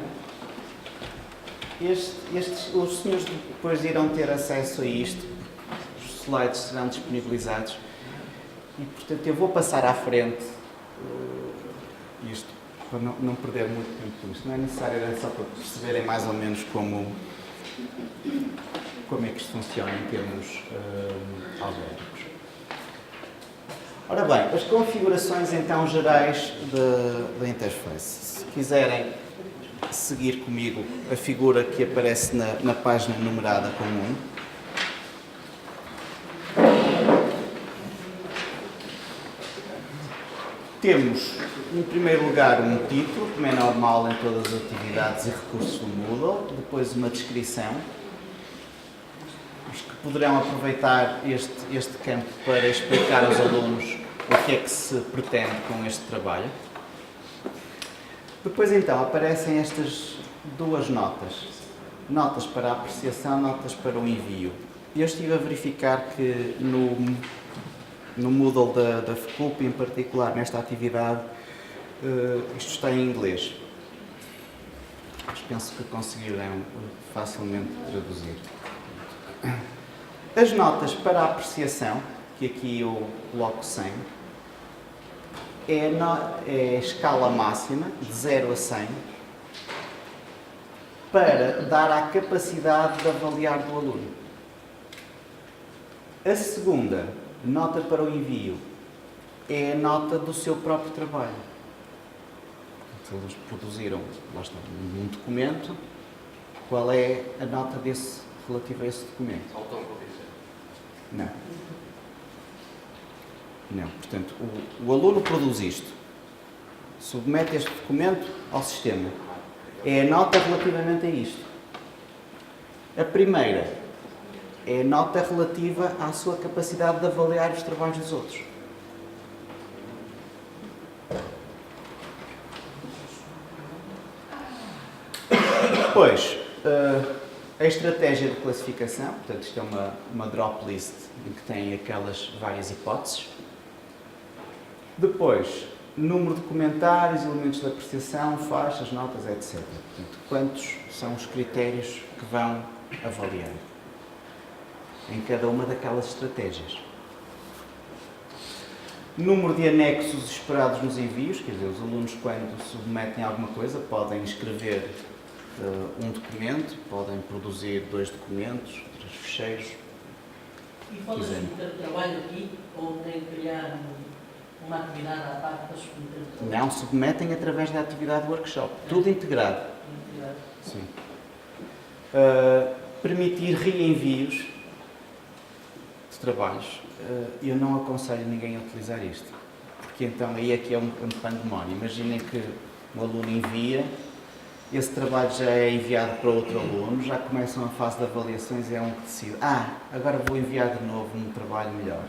Speaker 2: Os senhores depois irão ter acesso a isto. Os slides serão disponibilizados. E, portanto, eu vou passar à frente isto, para não perder muito tempo com isto. Não é necessário, era só para perceberem mais ou menos como é que isto funciona em termos algébricos. Ora bem, as configurações então gerais da interface. Se quiserem seguir comigo a figura que aparece na página numerada com 1. Temos, em primeiro lugar, um título, como é normal em todas as atividades e recursos do Moodle, depois uma descrição. Os que poderão aproveitar este campo para explicar aos alunos o que é que se pretende com este trabalho. Depois, então, aparecem estas duas notas. Notas para a apreciação, notas para o envio. Eu estive a verificar que no Moodle da FCUP, em particular nesta atividade, isto está em inglês. Mas penso que conseguirão facilmente traduzir. As notas para a apreciação, que aqui eu coloco 100, é a escala máxima, de 0 a 100, para dar a capacidade de avaliar do aluno. A segunda nota para o envio é a nota do seu próprio trabalho. Eles produziram um documento. Qual é a nota relativa a esse documento? Não. Não. Portanto, o aluno produz isto. Submete este documento ao sistema. É a nota relativamente a isto. A primeira é a nota relativa à sua capacidade de avaliar os trabalhos dos outros. Depois, a estratégia de classificação, portanto, isto é uma drop list em que tem aquelas várias hipóteses. Depois, número de comentários, elementos de apreciação, faixas, notas, etc. Portanto, quantos são os critérios que vão avaliar em cada uma daquelas estratégias. Número de anexos esperados nos envios, quer dizer, os alunos quando submetem alguma coisa podem escrever um documento, podem produzir 2 documentos, 3 ficheiros.
Speaker 3: E pode submeter o trabalho aqui ou tem que criar uma atividade à parte para submeter o trabalho?
Speaker 2: Não, submetem através da atividade workshop, tudo integrado. Sim. Permitir reenvios de trabalhos. Eu não aconselho ninguém a utilizar isto, porque então aí é que é um pandemónio. Imaginem que o aluno envia, esse trabalho já é enviado para outro aluno, já começam a fase de avaliações e é um que decide, agora vou enviar de novo um trabalho melhor.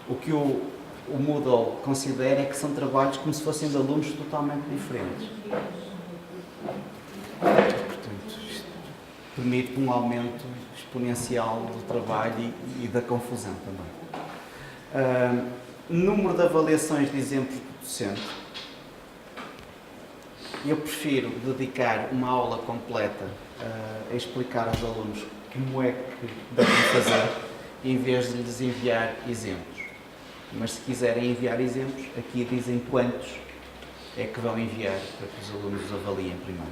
Speaker 2: O que o Moodle considera é que são trabalhos como se fossem de alunos totalmente diferentes. Portanto, isto permite um aumento exponencial do trabalho e da confusão também. Número de avaliações de exemplos do docente. Eu prefiro dedicar uma aula completa a explicar aos alunos como é que devem fazer, em vez de lhes enviar exemplos. Mas se quiserem enviar exemplos, aqui dizem quantos é que vão enviar para que os alunos os avaliem primeiro.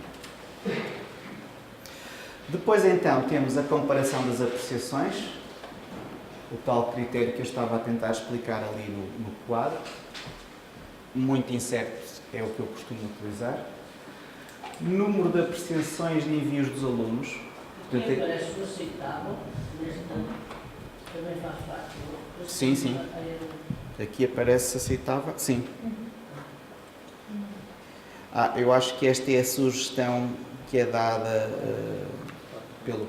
Speaker 2: Depois então temos a comparação das apreciações, o tal critério que eu estava a tentar explicar ali no quadro. Muito incerto é o que eu costumo utilizar. Número de apreciações de envios dos alunos.
Speaker 3: Portanto, parece aceitável, neste também faz parte.
Speaker 2: Sim, sim. Aqui aparece aceitável, sim. Eu acho que esta é a sugestão que é dada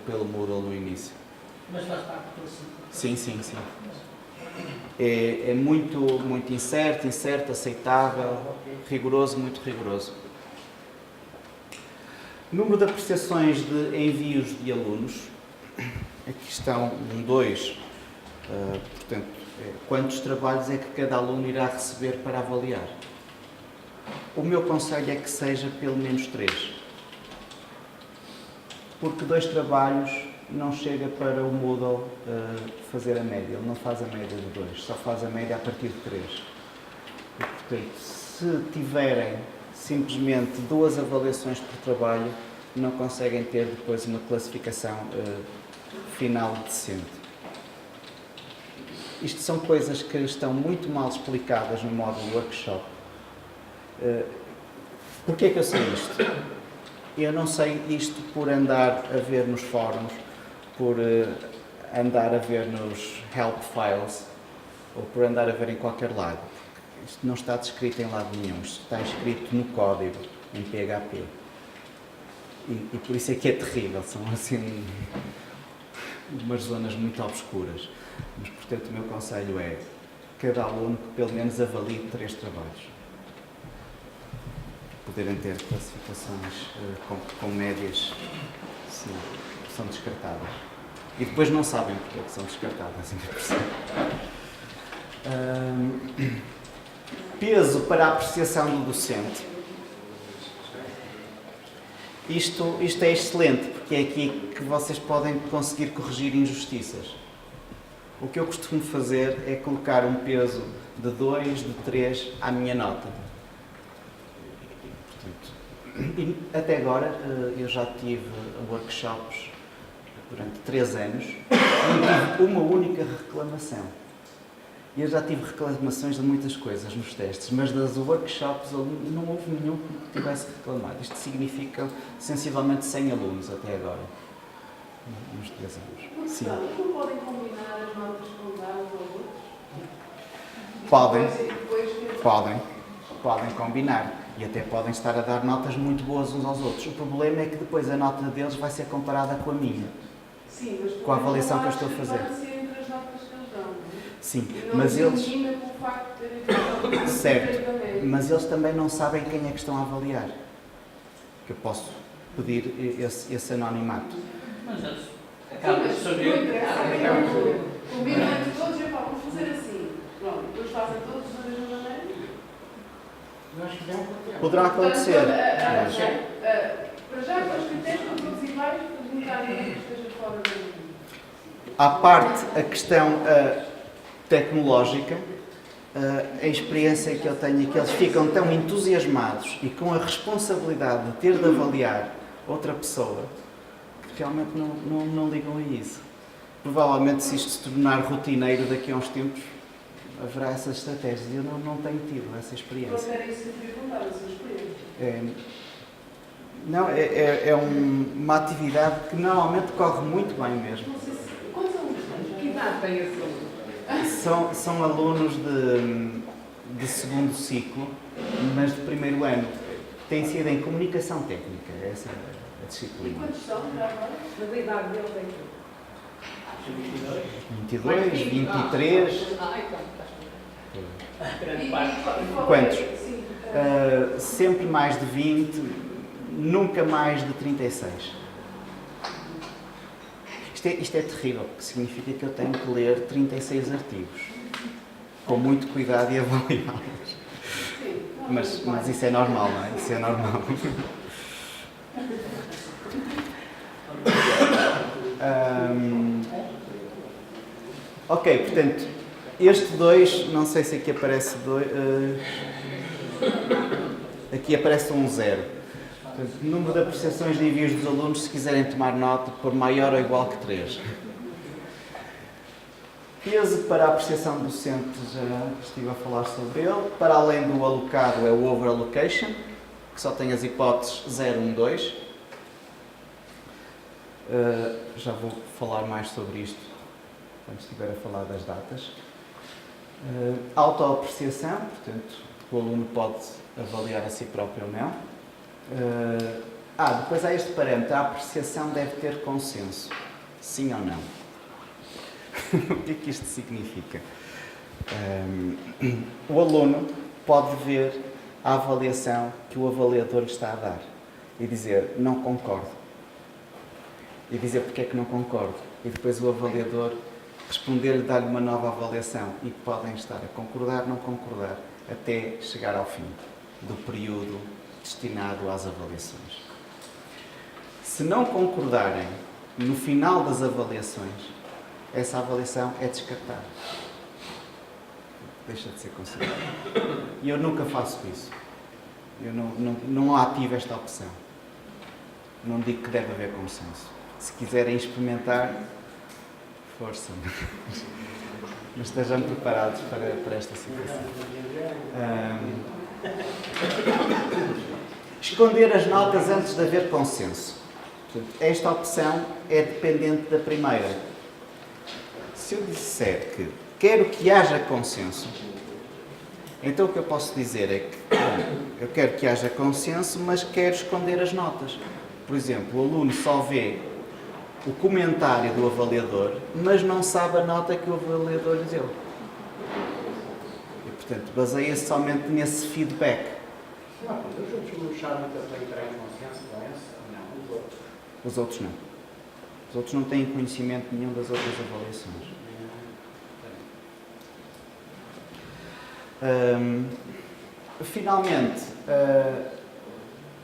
Speaker 2: pelo Moodle no início.
Speaker 3: Mas faz parte do princípio.
Speaker 2: Sim, sim, sim. É muito incerto, aceitável, rigoroso, muito rigoroso. Número de apreciações de envios de alunos. Aqui estão 2. Portanto, quantos trabalhos é que cada aluno irá receber para avaliar? O meu conselho é que seja pelo menos 3. Porque 2 trabalhos não chega para o Moodle fazer a média. Ele não faz a média de 2, só faz a média a partir de 3. E, portanto, se tiverem simplesmente 2 avaliações por trabalho, não conseguem ter depois uma classificação final decente. isto são coisas que estão muito mal explicadas no módulo workshop. Porquê é que eu sei isto? Eu não sei isto por andar a ver nos fóruns, por andar a ver nos help files, ou por andar a ver em qualquer lado. Isto não está descrito em lado nenhum, isto está escrito no código, em PHP. E por isso é que é terrível, são assim umas zonas muito obscuras. Mas, portanto, o meu conselho é cada aluno que pelo menos avalie 3 trabalhos. Poderem ter classificações com médias, sim, que são descartadas. E depois não sabem porque é que são descartadas, ainda por cima. Peso para a apreciação do docente. Isto é excelente, porque é aqui que vocês podem conseguir corrigir injustiças. O que eu costumo fazer é colocar um peso de 2, de 3 à minha nota. E até agora eu já tive workshops durante 3 anos e não tive uma única reclamação. Eu já tive reclamações de muitas coisas nos testes, mas das workshops não houve nenhum que tivesse reclamado. Isto significa sensivelmente 100 alunos até agora, nos 3 anos. Sim.
Speaker 4: Não podem combinar as notas com dados ou
Speaker 2: outros? Podem combinar. E até podem estar a dar notas muito boas uns aos outros. O problema é que depois a nota deles vai ser comparada com a minha.
Speaker 4: Sim, mas
Speaker 2: com a avaliação que eu estou a fazer.
Speaker 4: Entre as notas que eles dão,
Speaker 2: sim,
Speaker 4: não
Speaker 2: mas eles...
Speaker 4: com o facto de terem
Speaker 2: certo, mas eles também não sabem quem é que estão a avaliar. Que eu posso pedir esse anonimato.
Speaker 3: Mas eles acabam de saber.
Speaker 4: Combinam entre todos e vamos fazer assim. Pronto, depois fazem todos da mesma maneira.
Speaker 2: Poderá acontecer.
Speaker 4: Para já, para os critérios são todos iguais, mas não há ninguém que esteja fora da.
Speaker 2: À parte a questão tecnológica, a experiência que eu tenho é que eles ficam tão entusiasmados e com a responsabilidade de ter de avaliar outra pessoa que realmente não ligam a isso. Provavelmente, se isto se tornar rotineiro daqui a uns tempos, haverá essas estratégias. Eu não tenho tido essa experiência.
Speaker 4: Era isso que eu queria perguntar, a sua experiência.
Speaker 2: Não, é uma atividade que normalmente corre muito bem mesmo.
Speaker 4: Não sei se... Quantos alunos tens? Que idade tem esse aluno?
Speaker 2: São alunos de segundo ciclo, mas de primeiro ano. Tem sido em comunicação técnica, essa é a disciplina.
Speaker 4: E quantos são, já agora? Mas a idade deles é que?
Speaker 2: 22, 23.
Speaker 4: Ah, então,
Speaker 3: Grande parte.
Speaker 2: Quantos? Sempre mais de 20, nunca mais de 36. Isto é terrível, porque significa que eu tenho que ler 36 artigos. Com muito cuidado e avaliá-los. Mas isso é normal, não é? Isso é normal. Ok, portanto, este 2, não sei se aqui aparece 2, aqui aparece um 0. Portanto, número de apreciações de envios dos alunos, se quiserem tomar nota, por maior ou igual que 3. Peso para a apreciação docente, já estive a falar sobre ele. Para além do alocado é o over allocation, que só tem as hipóteses 0, 1, 2. Já vou falar mais sobre isto quando estiver a falar das datas. Autoapreciação, portanto, o aluno pode avaliar a si próprio ou não. Depois há este parâmetro, a apreciação deve ter consenso, sim ou não. O que é que isto significa? O aluno pode ver a avaliação que o avaliador lhe está a dar e dizer, não concordo. E dizer porque é que não concordo. E depois o avaliador responder-lhe, dar-lhe uma nova avaliação. E podem estar a concordar, não concordar, até chegar ao fim do período destinado às avaliações. Se não concordarem no final das avaliações, essa avaliação é descartada. Deixa de ser considerada. E eu nunca faço isso. Eu não ativo esta opção. Não digo que deve haver consenso. Se quiserem experimentar, Força. Mas estejam preparados para esta situação. Esconder as notas antes de haver consenso. Portanto, esta opção é dependente da primeira. Se eu disser que quero que haja consenso, então o que eu posso dizer é que eu quero que haja consenso, mas quero esconder as notas. Por exemplo, o aluno só vê o comentário do avaliador, mas não sabe a nota que o avaliador lhe deu. E, portanto, baseia-se somente nesse feedback.
Speaker 5: Os outros não sabem também entrar em confiança com essa? Não, os outros.
Speaker 2: Os outros não. Os outros não têm conhecimento nenhum das outras avaliações. Finalmente,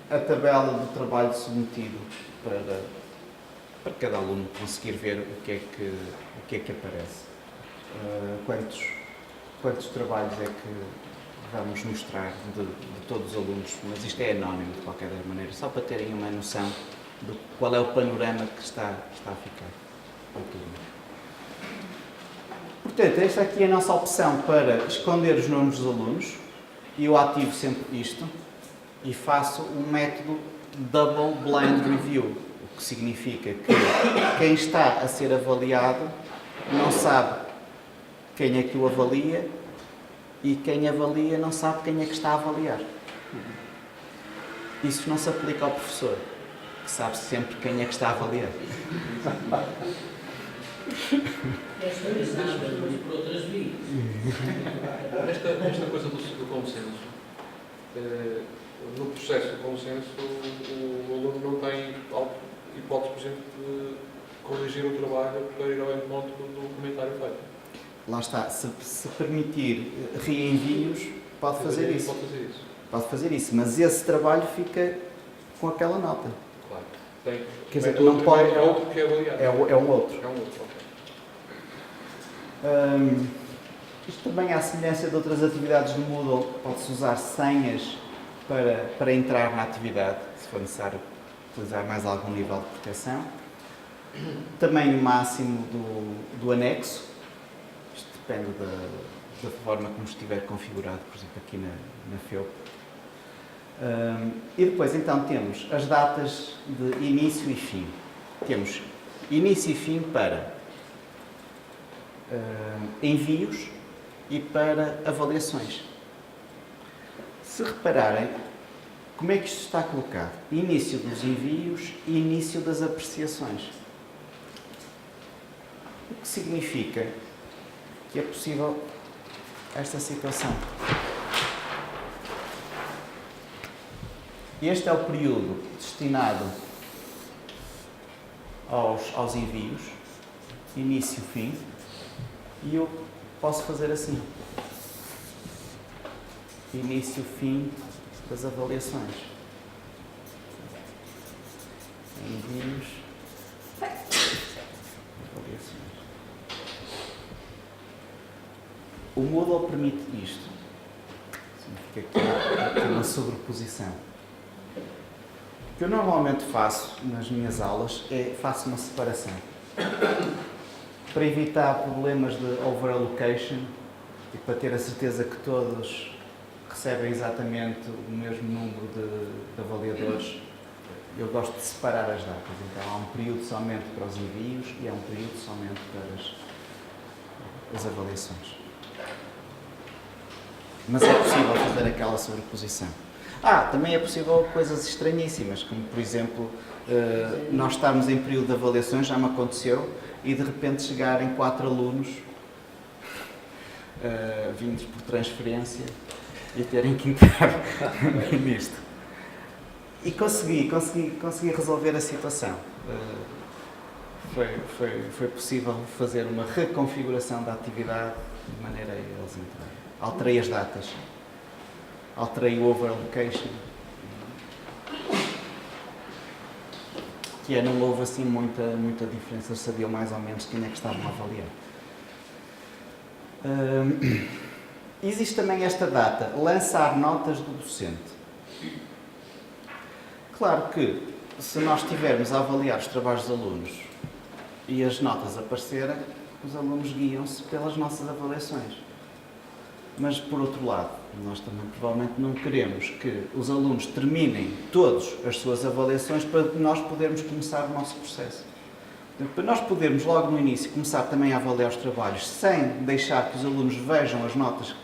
Speaker 2: a tabela do trabalho submetido para cada aluno conseguir ver o que é que aparece. Quantos trabalhos é que vamos mostrar de todos os alunos, mas isto é anónimo de qualquer maneira, só para terem uma noção de qual é o panorama que está a ficar. Portanto, esta aqui é a nossa opção para esconder os nomes dos alunos. E eu ativo sempre isto e faço um método Double Blind Review, o que significa que quem está a ser avaliado não sabe quem é que o avalia e quem avalia não sabe quem é que está a avaliar. Isso não se aplica ao professor, que sabe sempre quem é que está a avaliar.
Speaker 3: Esta mas por outras vias.
Speaker 6: Esta coisa do consenso, no processo de consenso, o aluno não tem hipótese, por exemplo, de corrigir o trabalho para ir ao encontro do comentário feito.
Speaker 2: Lá está, se permitir reenvios, pode fazer isso. Pode fazer isso, mas esse trabalho fica com aquela nota.
Speaker 6: Claro.
Speaker 2: Quer dizer, não pode...
Speaker 6: É outro que é avaliado.
Speaker 2: É um outro.
Speaker 6: É um outro, ok.
Speaker 2: Isto também, à semelhança de outras atividades do Moodle, pode-se usar senhas para entrar na atividade, se for necessário utilizar mais algum nível de proteção. Tamanho máximo do anexo, isto depende da forma como estiver configurado, por exemplo, aqui na FEUP. E depois, então, temos as datas de início e fim. Temos início e fim para envios e para avaliações. Se repararem, como é que isto está colocado? Início dos envios e início das apreciações. O que significa que é possível esta situação. Este é o período destinado aos envios, início, fim, e eu posso fazer assim. Início, fim das avaliações. Envios, avaliações. O Moodle permite isto. Significa que há uma sobreposição. O que eu normalmente faço nas minhas aulas é faço uma separação. Para evitar problemas de overallocation e para ter a certeza que todos recebem exatamente o mesmo número de avaliadores, eu gosto de separar as datas. Então há um período somente para os envios e há um período somente para as avaliações. Mas é possível fazer aquela sobreposição. Também é possível coisas estranhíssimas, como por exemplo, nós estarmos em período de avaliações, já me aconteceu, e de repente chegarem 4 alunos vindos por transferência e terem que entrar nisto. E consegui resolver a situação. Foi possível fazer uma reconfiguração da atividade de maneira a eles entrarem. Alterei as datas. Alterei o overallocation. Que não houve assim muita diferença, sabiam mais ou menos quem é que estavam a avaliar. Existe também esta data, lançar notas do docente. Claro que, se nós estivermos a avaliar os trabalhos dos alunos e as notas aparecerem, os alunos guiam-se pelas nossas avaliações. Mas, por outro lado, nós também provavelmente não queremos que os alunos terminem todas as suas avaliações para nós podermos começar o nosso processo. Portanto, para nós podermos, logo no início, começar também a avaliar os trabalhos sem deixar que os alunos vejam as notas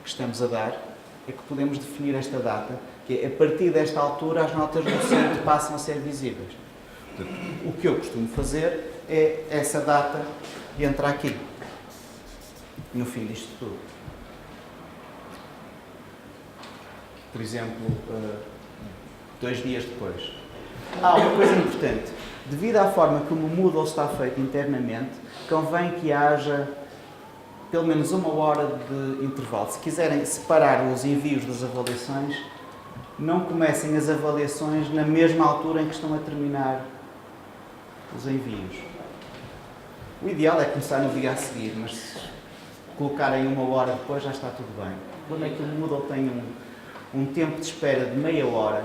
Speaker 2: que estamos a dar, é que podemos definir esta data, que é, a partir desta altura as notas do docente passam a ser visíveis. Portanto, o que eu costumo fazer é essa data entra aqui, no fim disto tudo. Por exemplo, 2 dias depois. Uma coisa importante. Devido à forma como o Moodle está feito internamente, convém que haja pelo menos 1 hora de intervalo. Se quiserem separar os envios das avaliações, não comecem as avaliações na mesma altura em que estão a terminar os envios. O ideal é começar no dia a seguir, mas se colocarem 1 hora depois já está tudo bem. Quando é que o Moodle tem um tempo de espera de meia hora,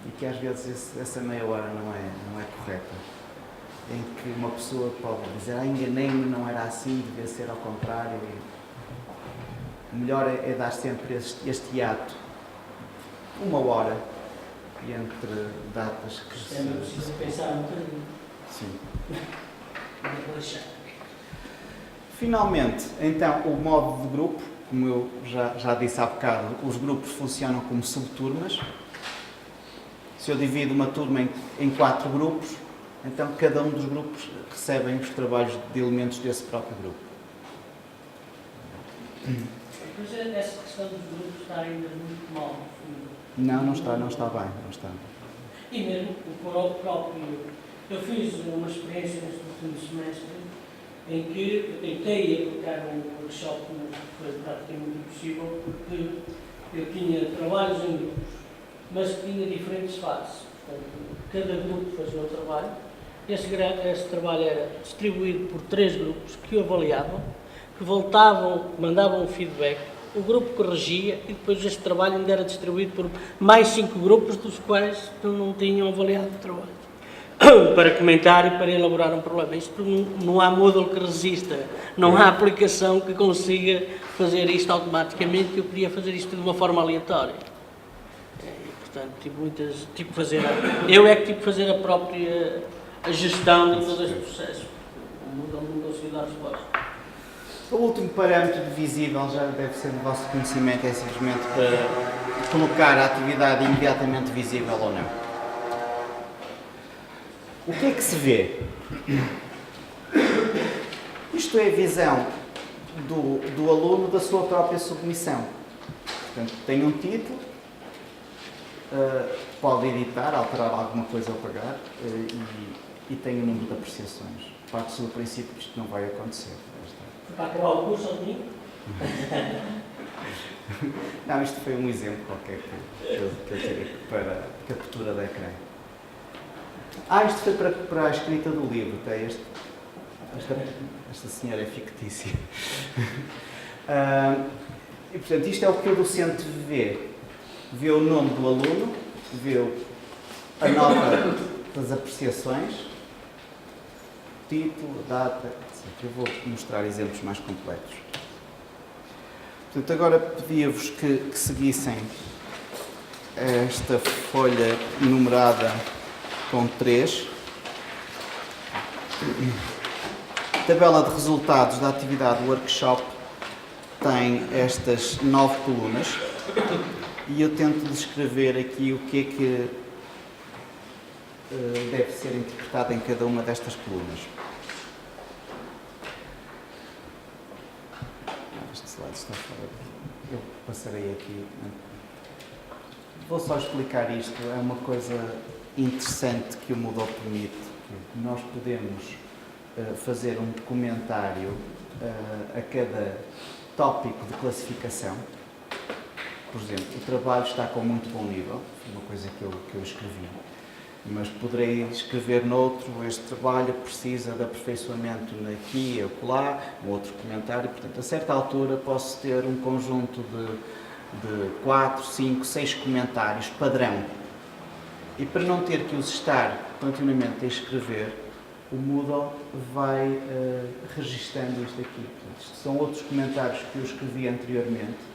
Speaker 2: e que às vezes essa meia hora não é correta, em que uma pessoa pode dizer, enganei-me, não era assim, devia ser ao contrário. O melhor é dar sempre este hiato, 1 hora, entre datas que se...
Speaker 3: É preciso pensar um bocadinho.
Speaker 2: Sim.
Speaker 3: Não vou deixar.
Speaker 2: Finalmente, então, o modo de grupo, como eu já disse há bocado, os grupos funcionam como subturmas. Se eu divido uma turma em 4 grupos, então cada um dos grupos recebem os trabalhos de elementos desse próprio grupo.
Speaker 3: Pois essa questão dos grupos está ainda muito mal definida.
Speaker 2: Não está bem, não está.
Speaker 3: E mesmo o próprio... Eu fiz uma experiência neste último semestre em que eu tentei aplicar um workshop, mas foi praticamente impossível, porque eu tinha trabalhos em grupos, mas tinha diferentes fases. Portanto, cada grupo fazia um trabalho. Esse trabalho era distribuído por 3 grupos que o avaliavam, que voltavam, mandavam um feedback, o grupo corrigia e depois este trabalho ainda era distribuído por mais 5 grupos, dos quais não tinham avaliado o trabalho, para comentar e para elaborar um problema. Isto não há Moodle que resista, não há aplicação que consiga fazer isto automaticamente, que eu podia fazer isto de uma forma aleatória. Portanto, tive que fazer a própria gestão de todo este processo. O Moodle não conseguiu dar resposta.
Speaker 2: O último parâmetro de visível já deve ser do vosso conhecimento, é simplesmente para colocar a atividade imediatamente visível ou não. O que é que se vê? Isto é a visão do aluno da sua própria submissão. Portanto, tem um título, pode editar, alterar alguma coisa ou apagar e tem um número de apreciações. Parte-se do princípio que isto não vai acontecer.
Speaker 3: Para acabar o curso, ao domingo?
Speaker 2: Não, isto foi um exemplo qualquer que eu tirei para captura de ecrã. Isto foi para a escrita do livro. Até esta senhora é fictícia. E, portanto, isto é o que o docente vê. Vê o nome do aluno, vê a nota das apreciações, título, data, etc. Eu vou mostrar exemplos mais completos. Portanto, agora pedia-vos que seguissem esta folha numerada com 3. A tabela de resultados da atividade workshop tem estas 9 colunas e eu tento descrever aqui o que é que deve ser interpretado em cada uma destas colunas. Este slide está fora. Eu passarei aqui. Vou só explicar isto. É uma coisa interessante que o Moodle permite. Nós podemos fazer um comentário a cada tópico de classificação. Por exemplo, o trabalho está com muito bom nível, foi uma coisa que eu escrevi, mas poderei escrever noutro, este trabalho precisa de aperfeiçoamento aqui e acolá, um outro comentário. Portanto, a certa altura posso ter um conjunto de 4, 5, 6 comentários padrão. E para não ter que os estar continuamente a escrever, o Moodle vai registando isto aqui. Portanto, isto são outros comentários que eu escrevi anteriormente.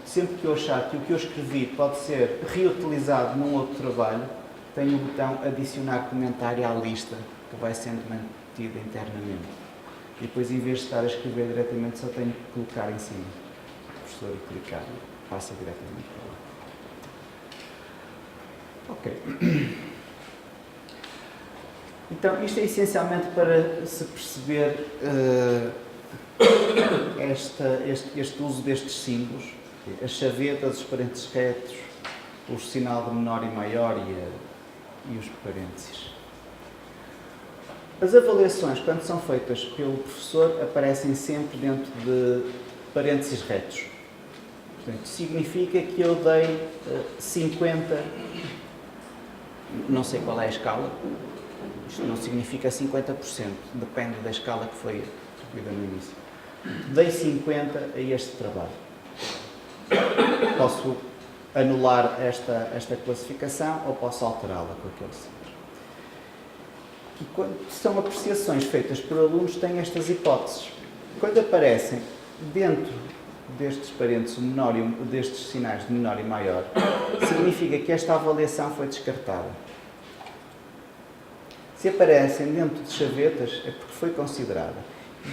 Speaker 2: Sempre que eu achar que o que eu escrevi pode ser reutilizado num outro trabalho, tenho o botão adicionar comentário à lista, que vai sendo mantida internamente. E depois, em vez de estar a escrever diretamente, só tenho que colocar em cima. O professor e clicar, passa diretamente para lá. Ok. Então, isto é essencialmente para se perceber este uso destes símbolos, as chavetas, os parênteses retos, o sinal de menor e maior e os parênteses. As avaliações, quando são feitas pelo professor, aparecem sempre dentro de parênteses retos. Portanto, significa que eu dei 50, não sei qual é a escala, isto não significa 50%, depende da escala que foi atribuída no início. Dei 50 a este trabalho. Posso anular esta classificação ou posso alterá-la com aquele símbolo. E quando são apreciações feitas por alunos, têm estas hipóteses. Quando aparecem dentro destes parênteses, destes sinais de menor e maior, significa que esta avaliação foi descartada. Se aparecem dentro de chavetas, é porque foi considerada.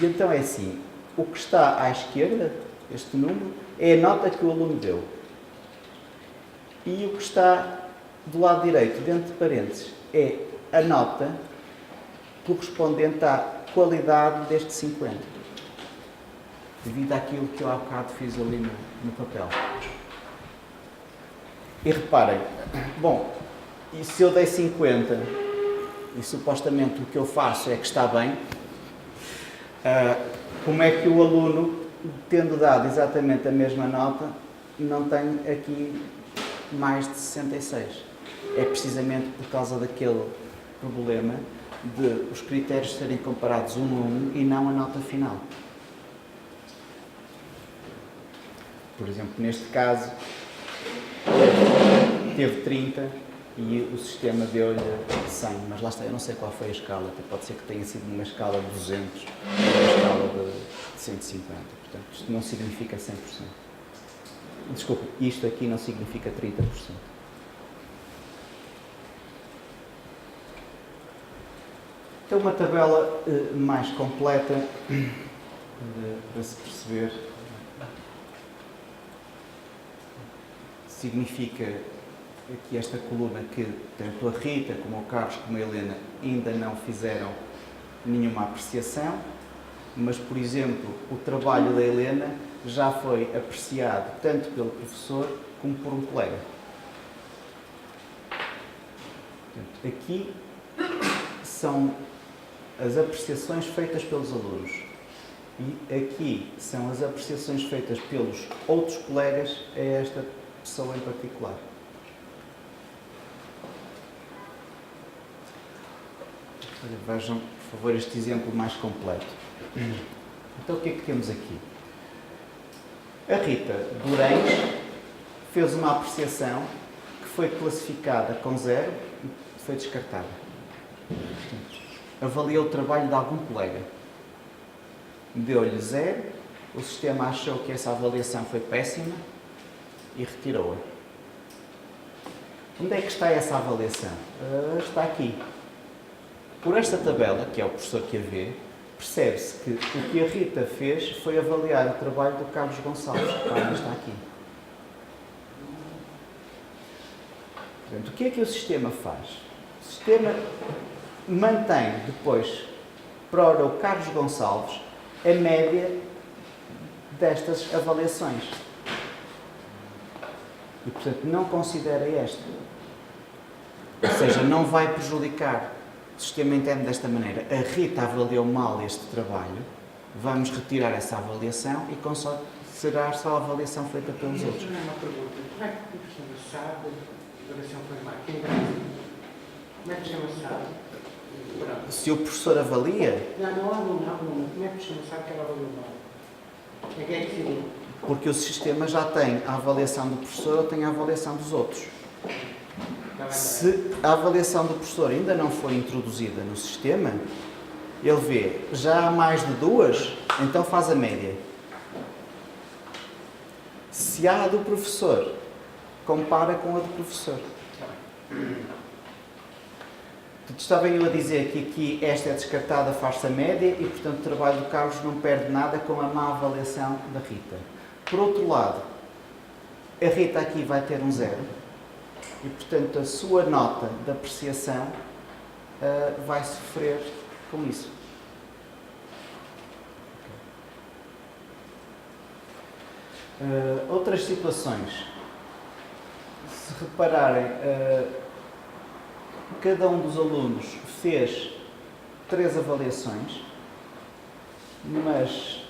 Speaker 2: E então é assim, o que está à esquerda, este número, é a nota que o aluno deu. E o que está do lado direito, dentro de parênteses, é a nota correspondente à qualidade deste 50. Devido àquilo que eu há bocado fiz ali no papel. E reparem, bom, e se eu dei 50 e supostamente o que eu faço é que está bem, como é que o aluno, tendo dado exatamente a mesma nota, não tem aqui mais de 66? É precisamente por causa daquele problema de os critérios serem comparados um a um e não a nota final. Por exemplo, neste caso, teve 30 e o sistema deu-lhe 100, mas lá está, eu não sei qual foi a escala, pode ser que tenha sido uma escala de 200 ou uma escala de 150, portanto, isto não significa 100%. Desculpe, isto aqui não significa 30%. Então, uma tabela mais completa para se perceber. Significa que esta coluna que tanto a Rita, como o Carlos, como a Helena ainda não fizeram nenhuma apreciação, mas, por exemplo, o trabalho da Helena já foi apreciado tanto pelo professor como por um colega. Portanto, aqui são as apreciações feitas pelos alunos e aqui são as apreciações feitas pelos outros colegas a esta pessoa em particular. Vejam, por favor, este exemplo mais completo. Então, o que é que temos aqui? A Rita Durães fez uma apreciação que foi classificada com 0 e foi descartada. Portanto, avaliou o trabalho de algum colega. Deu-lhe 0, o sistema achou que essa avaliação foi péssima e retirou-a. Onde é que está essa avaliação? Está aqui. Por esta tabela, que é o professor que a vê, percebe-se que o que a Rita fez foi avaliar o trabalho do Carlos Gonçalves, que também está aqui. Portanto, o que é que o sistema faz? O sistema mantém depois para o Carlos Gonçalves a média destas avaliações. E, portanto, não considera esta. Ou seja, não vai prejudicar. O sistema entende desta maneira. A Rita avaliou mal este trabalho, vamos retirar essa avaliação e considerar só a avaliação feita pelos outros.
Speaker 7: Não é uma pergunta. Como é que o sistema sabe a avaliação foi má? Quem garante? Como é que o sistema sabe? Pronto.
Speaker 2: Se o professor avalia...
Speaker 7: Não. Como é que o sistema sabe que ela avaliou mal? Quem é que decidiu?
Speaker 2: Porque o sistema já tem a avaliação do professor ou tem a avaliação dos outros. Se a avaliação do professor ainda não foi introduzida no sistema, ele vê, já há mais de 2, então faz a média. Se há a do professor, compara com a do professor. Estava eu a dizer que aqui esta é descartada, faz-se a média e, portanto, o trabalho do Carlos não perde nada com a má avaliação da Rita. Por outro lado, a Rita aqui vai ter um 0 e, portanto, a sua nota de apreciação vai sofrer com isso. Outras situações. Se repararem, cada um dos alunos fez 3 avaliações, mas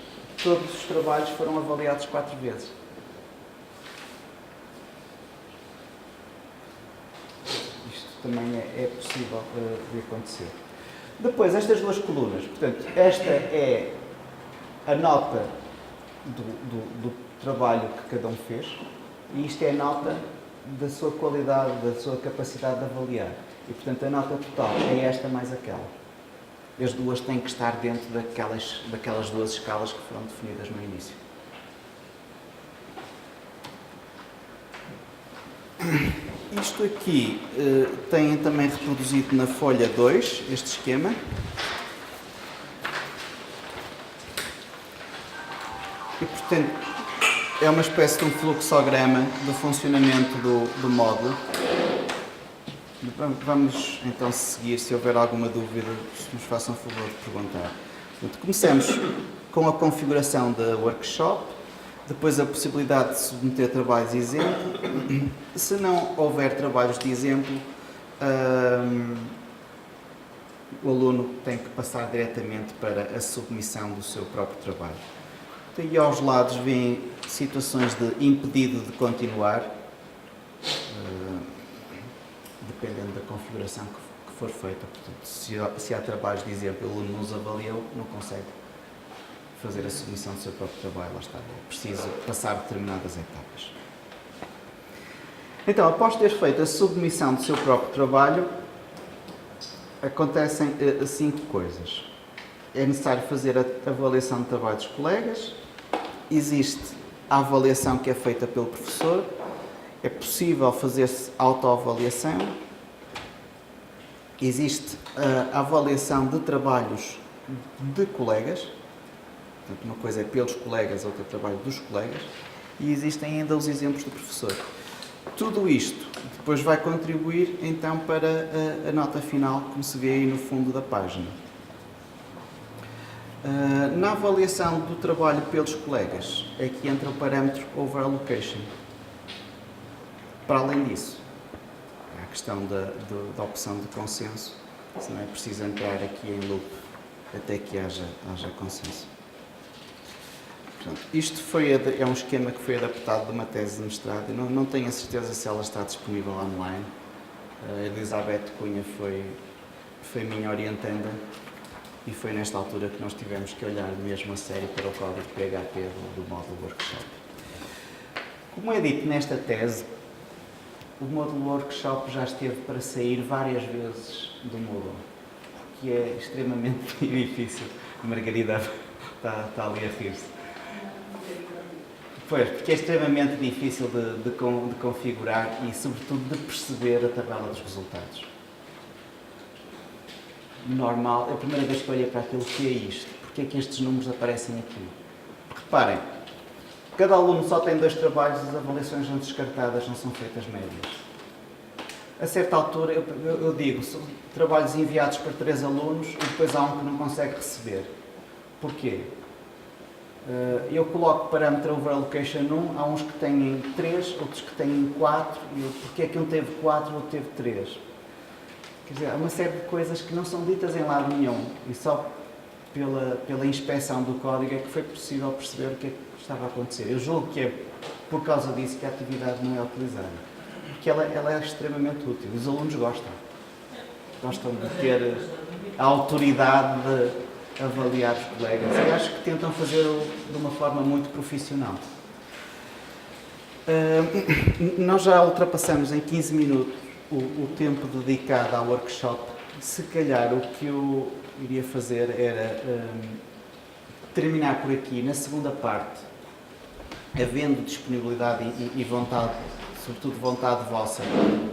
Speaker 2: todos os trabalhos foram avaliados 4 vezes. Isto também é possível de acontecer. Depois, estas 2 colunas, portanto, esta é a nota do trabalho que cada um fez e isto é a nota da sua qualidade, da sua capacidade de avaliar. E, portanto, a nota total é esta mais aquela. As duas têm que estar dentro daquelas 2 escalas que foram definidas no início. Isto aqui tem também reproduzido na folha 2, este esquema. E, portanto, é uma espécie de um fluxograma do funcionamento do módulo. Vamos então seguir, se houver alguma dúvida, se nos façam o favor de perguntar. Portanto, começamos com a configuração da workshop, depois a possibilidade de submeter trabalhos de exemplo. Se não houver trabalhos de exemplo, o aluno tem que passar diretamente para a submissão do seu próprio trabalho. E aos lados vêm situações de impedido de continuar, dependendo da configuração que for feita. Portanto, se há trabalhos de exemplo e o aluno não os avaliou, não consegue fazer a submissão do seu próprio trabalho, lá está, é preciso passar determinadas etapas. Então, após ter feito a submissão do seu próprio trabalho, acontecem 5 coisas. É necessário fazer a avaliação de trabalho dos colegas, existe a avaliação que é feita pelo professor, é possível fazer-se autoavaliação, existe a avaliação de trabalhos de colegas, portanto, uma coisa é pelos colegas, outra é trabalho dos colegas, e existem ainda os exemplos do professor. Tudo isto depois vai contribuir então para a nota final, como se vê aí no fundo da página. Na avaliação do trabalho pelos colegas, aqui entra o parâmetro overallocation. Para além disso, há a questão da opção de consenso, se não é preciso entrar aqui em loop até que haja consenso. Portanto, isto é um esquema que foi adaptado de uma tese de mestrado. Eu não tenho a certeza se ela está disponível online. A Elizabeth Cunha foi minha orientanda e foi nesta altura que nós tivemos que olhar mesmo a sério para o código PHP do módulo Workshop. Como é dito nesta tese, o módulo Workshop já esteve para sair várias vezes do Moodle, que é extremamente difícil. A Margarida está ali a rir-se. Pois, porque é extremamente difícil de configurar e, sobretudo, de perceber a tabela dos resultados. Normal, é a primeira vez que olhei para aquilo que é isto. Porque é que estes números aparecem aqui? Reparem, cada aluno só tem 2 trabalhos, as avaliações são descartadas, não são feitas médias. A certa altura, eu digo, são trabalhos enviados para 3 alunos e depois há um que não consegue receber. Porquê? Eu coloco parâmetro overallocation 1, há uns que têm 3, outros que têm 4, e porque é que um teve 4 e outro teve 3? Quer dizer, há uma série de coisas que não são ditas em lado nenhum, e só pela inspeção do código é que foi possível perceber o que é que estava a acontecer. Eu julgo que é por causa disso que a atividade não é utilizada, porque ela é extremamente útil, os alunos gostam de ter a autoridade de avaliar os colegas e acho que tentam fazê-lo de uma forma muito profissional. Nós já ultrapassamos em 15 minutos o tempo dedicado ao workshop, se calhar o que eu iria fazer era terminar por aqui. Na segunda parte, havendo disponibilidade e vontade, sobretudo vontade vossa,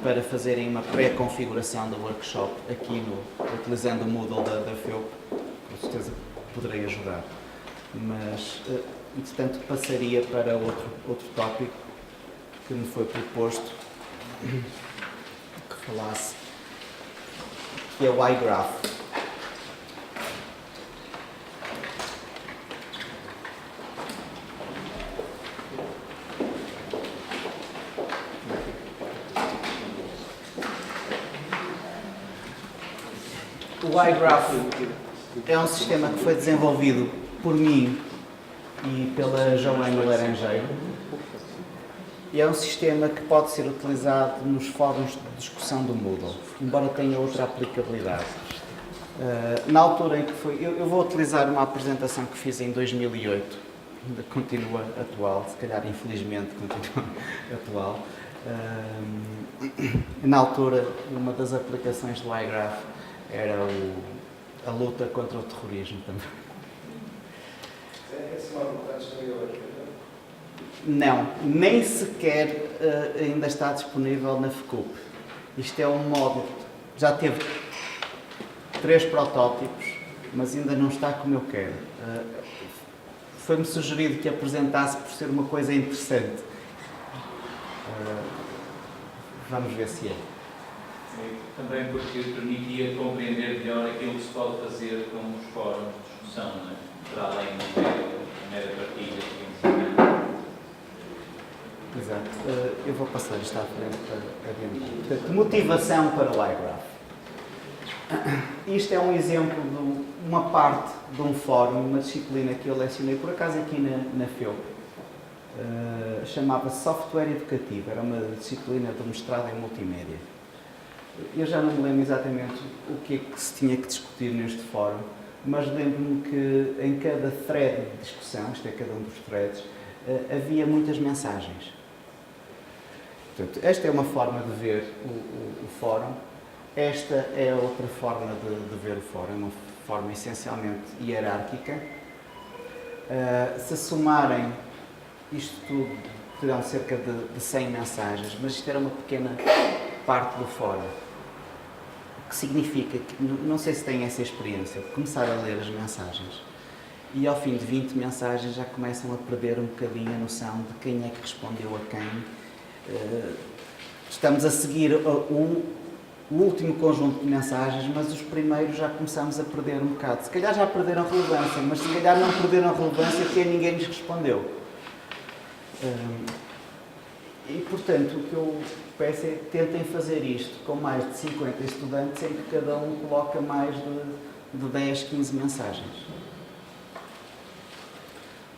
Speaker 2: para fazerem uma pré-configuração do workshop aqui utilizando o Moodle da FEUP, com certeza poderei ajudar. Mas, entretanto, passaria para outro tópico que me foi proposto, que falasse, que é o iGraph. O iGraph é um sistema que foi desenvolvido por mim e pela Joana Laranjeiro. E é um sistema que pode ser utilizado nos fóruns de discussão do Moodle, embora tenha outra aplicabilidade. Na altura em que foi... Eu vou utilizar uma apresentação que fiz em 2008, ainda continua atual, se calhar infelizmente continua atual. Na altura, uma das aplicações do iGraph era a luta contra o terrorismo também. Não, nem sequer ainda está disponível na FECUP. Isto é um módulo, já teve 3 protótipos, mas ainda não está como eu quero. Foi-me sugerido que apresentasse por ser uma coisa interessante. Vamos ver se é.
Speaker 1: Também porque permitia compreender melhor aquilo que se pode fazer com os fóruns de discussão, não é? Para além de mera partilha de conhecimento.
Speaker 2: Exato. Eu vou passar isto à frente para adiante. Portanto, motivação para o iGraph. Isto é um exemplo de uma parte de um fórum, uma disciplina que eu lecionei, por acaso aqui na FEUP. Chamava-se Software Educativo. Era uma disciplina de mestrado em multimédia. Eu já não me lembro exatamente o que é que se tinha que discutir neste fórum, mas lembro-me que em cada thread de discussão, isto é, cada um dos threads, havia muitas mensagens. Portanto, esta é uma forma de ver o fórum, esta é outra forma de ver o fórum, uma forma essencialmente hierárquica. Se somarem isto tudo, terão cerca de 100 mensagens, mas isto era uma pequena parte do fórum. O que significa que, não sei se têm essa experiência, de começar a ler as mensagens e ao fim de 20 mensagens já começam a perder um bocadinho a noção de quem é que respondeu a quem. Estamos a seguir o último conjunto de mensagens, mas os primeiros já começamos a perder um bocado. Se calhar já perderam relevância, mas se calhar não perderam relevância porque ninguém lhes respondeu. E, portanto, o que eu peço é que tentem fazer isto com mais de 50 estudantes, em que cada um coloca mais de 10, 15 mensagens.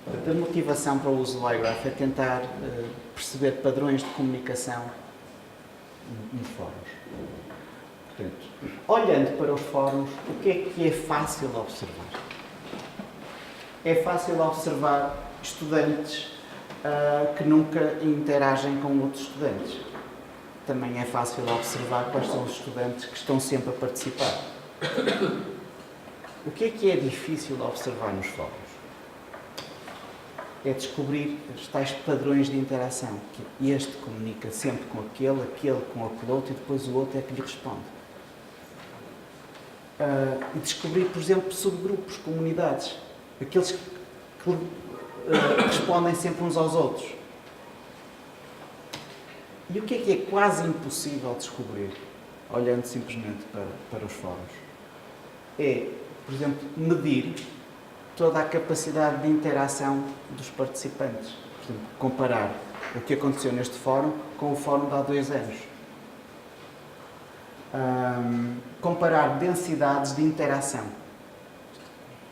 Speaker 2: Portanto, a motivação para o uso do iGraph é tentar perceber padrões de comunicação nos fóruns. Portanto, olhando para os fóruns, o que é fácil observar? É fácil observar estudantes que nunca interagem com outros estudantes. Também é fácil observar quais são os estudantes que estão sempre a participar. O que é difícil observar nos fóruns? É descobrir os tais padrões de interação, que este comunica sempre com aquele com aquele outro, e depois o outro é que lhe responde. E descobrir, por exemplo, subgrupos, comunidades, aqueles que respondem sempre uns aos outros. E o que é quase impossível descobrir, olhando simplesmente para os fóruns? É, por exemplo, medir toda a capacidade de interação dos participantes. Por exemplo, comparar o que aconteceu neste fórum com o fórum de há 2 anos. Comparar densidades de interação.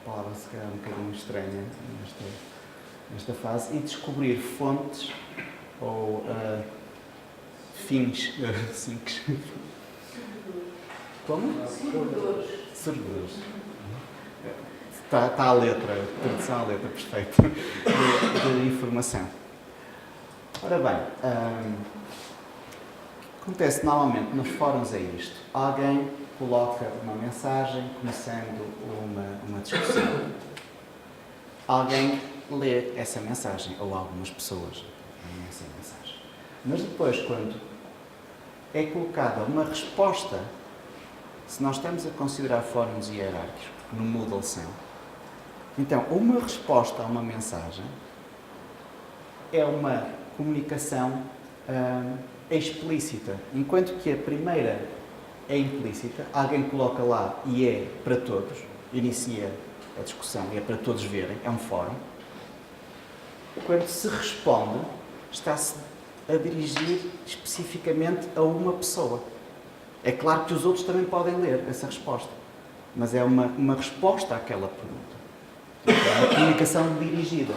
Speaker 2: Palavra se calhar um bocadinho estranha nesta fase. E descobrir fontes ou fins. Como? Servidores. Está a letra, a tradução à letra perfeita de informação. Ora bem, Acontece normalmente nos fóruns é isto. Alguém coloca uma mensagem começando uma discussão. Alguém lê essa mensagem, ou algumas pessoas leem essa mensagem. Mas depois, quando é colocada uma resposta, se nós estamos a considerar fóruns hierárquicos, porque no Moodle são, então uma resposta a uma mensagem é uma comunicação explícita, enquanto que a primeira é implícita, alguém coloca lá e é para todos, inicia a discussão e é para todos verem, é um fórum. Quando se responde, está-se a dirigir especificamente a uma pessoa. É claro que os outros também podem ler essa resposta, mas é uma resposta àquela pergunta. É uma comunicação dirigida.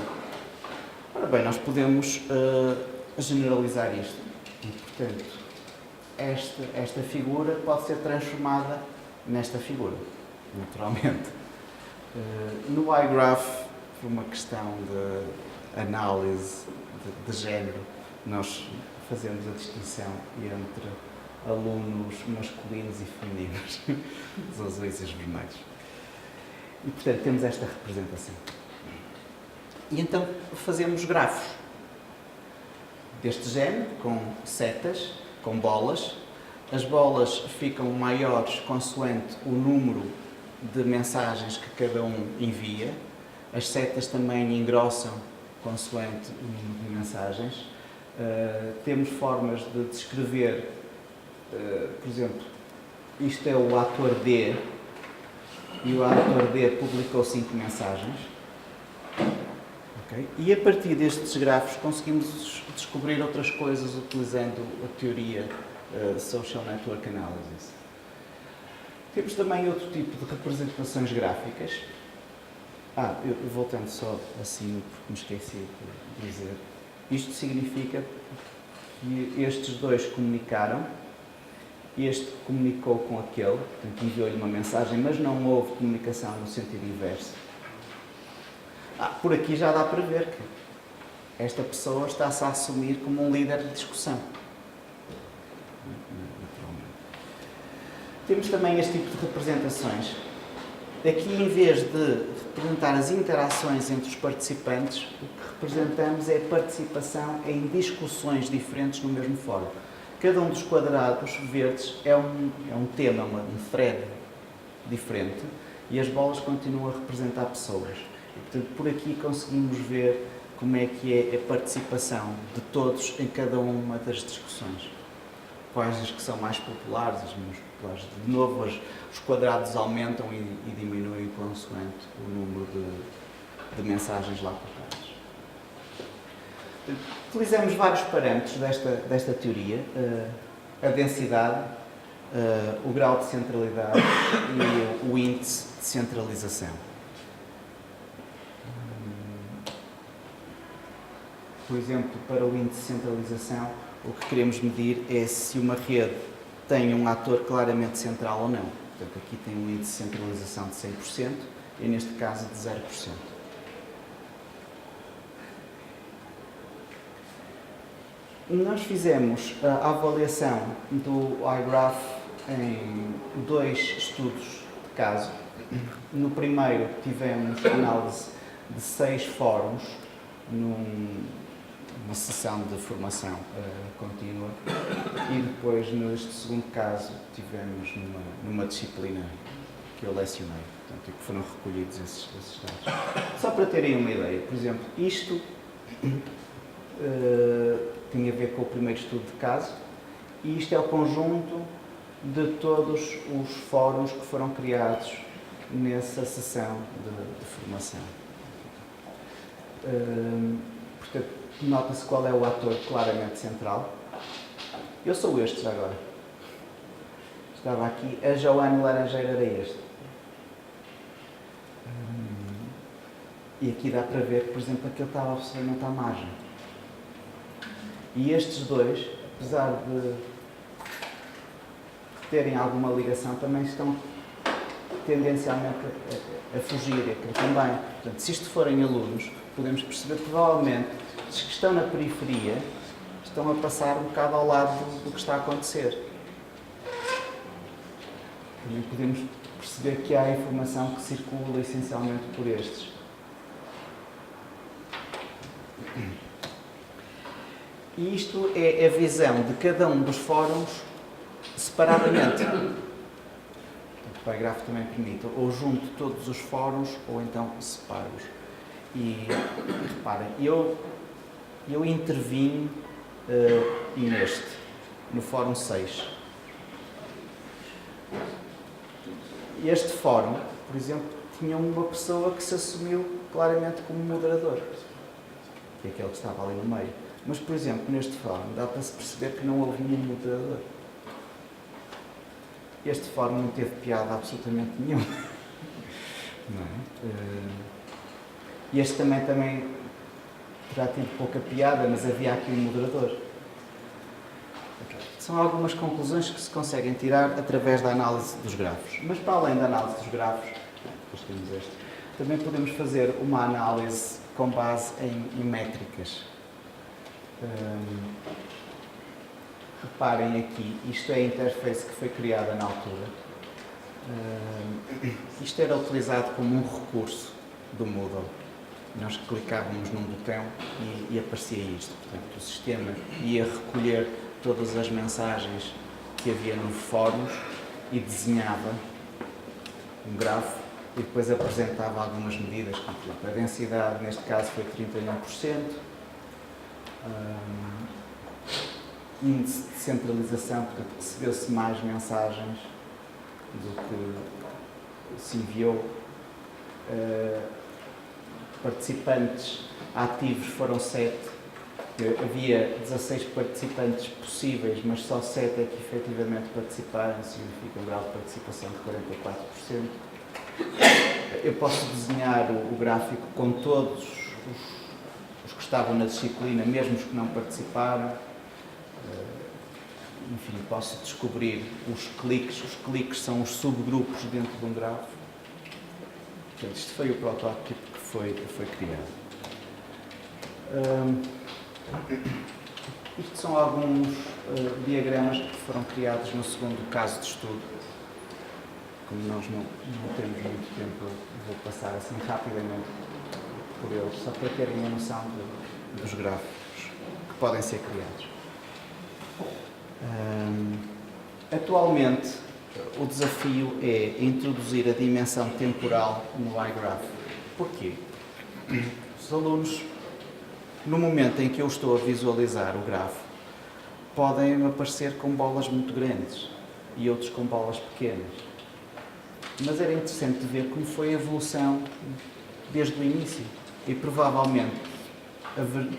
Speaker 2: Ora bem, nós podemos generalizar isto. E, portanto, esta figura pode ser transformada nesta figura, naturalmente. No iGraph, por uma questão de análise de género, nós fazemos a distinção entre alunos masculinos e femininos, os azuis e os vermelhos. E, portanto, temos esta representação. E então fazemos grafos deste género, com setas, com bolas. As bolas ficam maiores consoante o número de mensagens que cada um envia. As setas também engrossam consoante o número de mensagens. Temos formas de descrever, por exemplo, isto é o ator D, e o ator D publicou 5 mensagens. Okay? E a partir destes grafos conseguimos descobrir outras coisas utilizando a teoria Social Network Analysis. Temos também outro tipo de representações gráficas. Voltando só assim, porque me esqueci de dizer. Isto significa que estes dois comunicaram, este comunicou com aquele, portanto enviou-lhe uma mensagem, mas não houve comunicação no sentido inverso. Por aqui já dá para ver que esta pessoa está-se a assumir como um líder de discussão. Temos também este tipo de representações. Aqui, em vez de representar as interações entre os participantes, o que representamos é a participação em discussões diferentes no mesmo fórum. Cada um dos quadrados verdes é um tema, um thread diferente, e as bolas continuam a representar pessoas. E, portanto, por aqui conseguimos ver como é que é a participação de todos em cada uma das discussões. Quais as que são mais populares, as menos populares. De novo, os quadrados aumentam e diminuem consoante o número de mensagens lá colocadas. Utilizamos vários parâmetros desta teoria, a densidade, o grau de centralidade e o índice de centralização. Por exemplo, para o índice de centralização, o que queremos medir é se uma rede tem um ator claramente central ou não. Portanto, aqui tem um índice de centralização de 100% e, neste caso, de 0%. Nós fizemos a avaliação do iGraph em 2 estudos de caso. No primeiro, tivemos análise de 6 fóruns numa sessão de formação contínua, e depois, neste segundo caso, tivemos numa disciplina que eu lecionei, portanto, que foram recolhidos esses dados. Só para terem uma ideia, por exemplo, isto tinha a ver com o primeiro estudo de caso, e isto é o conjunto de todos os fóruns que foram criados nessa sessão de formação. Portanto, nota-se qual é o ator claramente central. Eu sou este já agora. Estava aqui, a Joana Laranjeira era este. E aqui dá para ver que, por exemplo, aquele estava absolutamente à margem. E estes dois, apesar de terem alguma ligação, também estão tendencialmente a fugir, aquele também. Portanto, se isto forem alunos, podemos perceber que provavelmente os que estão na periferia estão a passar um bocado ao lado do que está a acontecer. Também podemos perceber que há informação que circula essencialmente por estes. E isto é a visão de cada um dos fóruns separadamente. O parágrafo também permite, ou junto todos os fóruns, ou então separo-os. E reparem, eu intervim no fórum 6. Este fórum, por exemplo, tinha uma pessoa que se assumiu claramente como moderador, que é aquele que estava ali no meio. Mas, por exemplo, neste fórum, dá para se perceber que não houve nenhum moderador. Este fórum não teve piada absolutamente nenhuma. Não é? Este também terá tido pouca piada, mas havia aqui um moderador. São algumas conclusões que se conseguem tirar através da análise dos grafos. Mas, para além da análise dos grafos, depois temos este, também podemos fazer uma análise com base em métricas. Reparem aqui, isto é a interface que foi criada na altura. Isto era utilizado como um recurso do Moodle. Nós clicávamos num botão e aparecia isto. Portanto, o sistema ia recolher todas as mensagens que havia no fórum e desenhava um grafo e depois apresentava algumas medidas, como por exemplo, a densidade, neste caso, foi 31%. Índice de centralização, portanto, recebeu-se mais mensagens do que se enviou. Participantes ativos foram 7. Havia 16 participantes possíveis, mas só 7 é que efetivamente participaram, significa um grau de participação de 44%. Eu posso desenhar o gráfico com todos os que estavam na disciplina, mesmo os que não participaram. Enfim, posso descobrir os cliques. Os cliques são os subgrupos dentro de um grafo. Portanto, isto foi o protótipo que foi criado. Isto são alguns diagramas que foram criados no segundo caso de estudo. Como nós não temos muito tempo, eu vou passar assim rapidamente por eles, só para terem uma noção dos gráficos que podem ser criados. Atualmente, o desafio é introduzir a dimensão temporal no iGraph. Porquê? Os alunos, no momento em que eu estou a visualizar o grafo, podem aparecer com bolas muito grandes e outros com bolas pequenas. Mas era interessante ver como foi a evolução desde o início. E provavelmente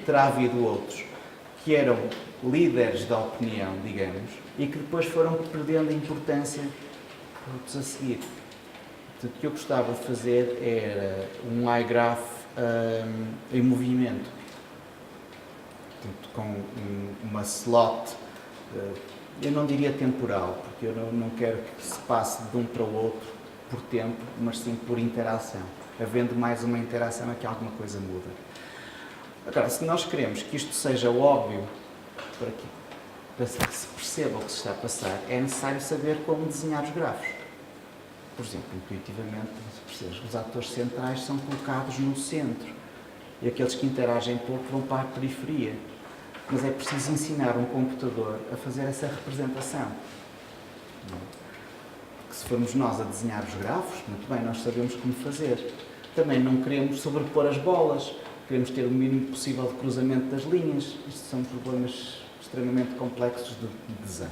Speaker 2: terá havido outros que eram líderes da opinião, digamos, e que depois foram perdendo importância outros a seguir. Portanto, o que eu gostava de fazer era um iGraph em movimento. Portanto, com uma slot, eu não diria temporal, porque eu não quero que se passe de um para o outro por tempo, mas sim por interação. Havendo mais uma interação é que alguma coisa muda. Agora, se nós queremos que isto seja óbvio, para que se perceba o que se está a passar, é necessário saber como desenhar os grafos. Por exemplo, intuitivamente, os atores centrais são colocados no centro e aqueles que interagem pouco vão para a periferia. Mas é preciso ensinar um computador a fazer essa representação. Que se formos nós a desenhar os grafos, muito bem, nós sabemos como fazer. Também não queremos sobrepor as bolas, queremos ter o mínimo possível de cruzamento das linhas. Isto são problemas extremamente complexos de desenho.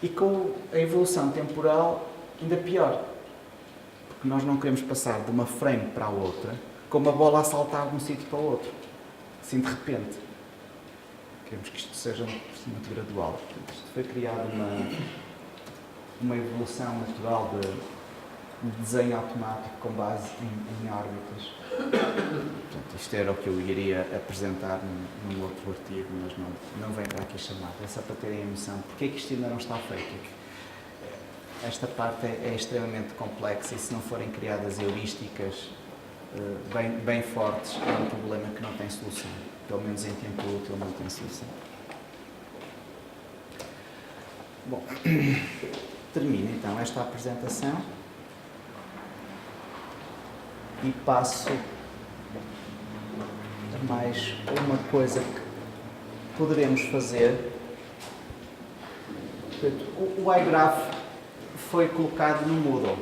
Speaker 2: E com a evolução temporal, ainda pior. Porque nós não queremos passar de uma frame para a outra, com uma bola a saltar de um sítio para o outro. Assim, de repente. Queremos que isto seja muito gradual. Portanto, isto foi criado uma evolução natural de desenho automático com base em órbitas. Portanto, isto era o que eu iria apresentar num outro artigo, mas não vem para aqui chamado. É só para terem a noção porque é que isto ainda não está feito. Esta parte é extremamente complexa e se não forem criadas heurísticas bem fortes, é um problema que não tem solução. Pelo menos em tempo útil não tem solução. Bom, termino então esta apresentação e passo a mais uma coisa que poderemos fazer. O iGraph foi colocado no Moodle,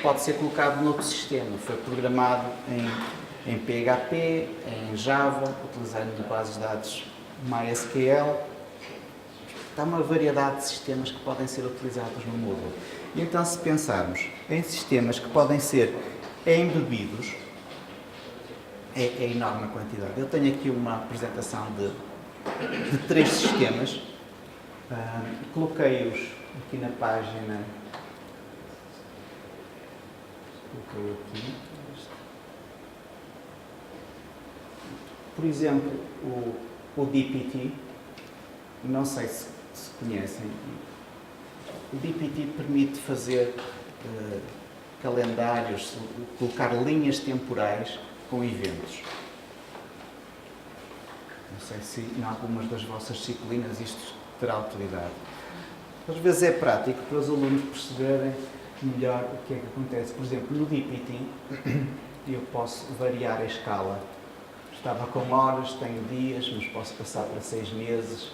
Speaker 2: pode ser colocado noutro sistema, foi programado em PHP, em Java, utilizando bases de dados MySQL. Há uma variedade de sistemas que podem ser utilizados no Moodle. E então, se pensarmos em sistemas que podem ser embebidos, é enorme a quantidade. Eu tenho aqui uma apresentação de 3 sistemas. Coloquei-os aqui na página. Coloquei aqui. Por exemplo, o DPT. Não sei se conhecem. O DPT permite fazer calendários, colocar linhas temporais com eventos. Não sei se em algumas das vossas disciplinas isto terá utilidade. Às vezes é prático para os alunos perceberem melhor o que é que acontece. Por exemplo, no DPT eu posso variar a escala. Estava com horas, tenho dias, mas posso passar para 6 meses.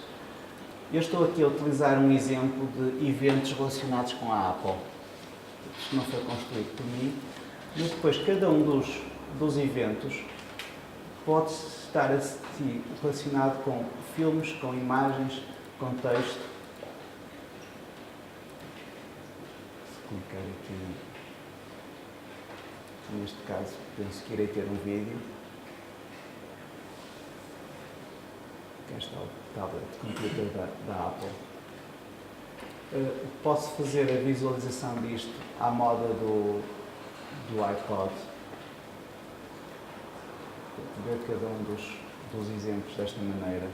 Speaker 2: Eu estou aqui a utilizar um exemplo de eventos relacionados com a Apple. Isto não foi construído por mim, mas depois cada um dos eventos pode estar relacionado com filmes, com imagens, com texto. Se clicar aqui, neste caso, penso que irei ter um vídeo. Aqui está o tablet computer da Apple. Posso fazer a visualização disto à moda do iPod. Ver cada um dos exemplos desta maneira.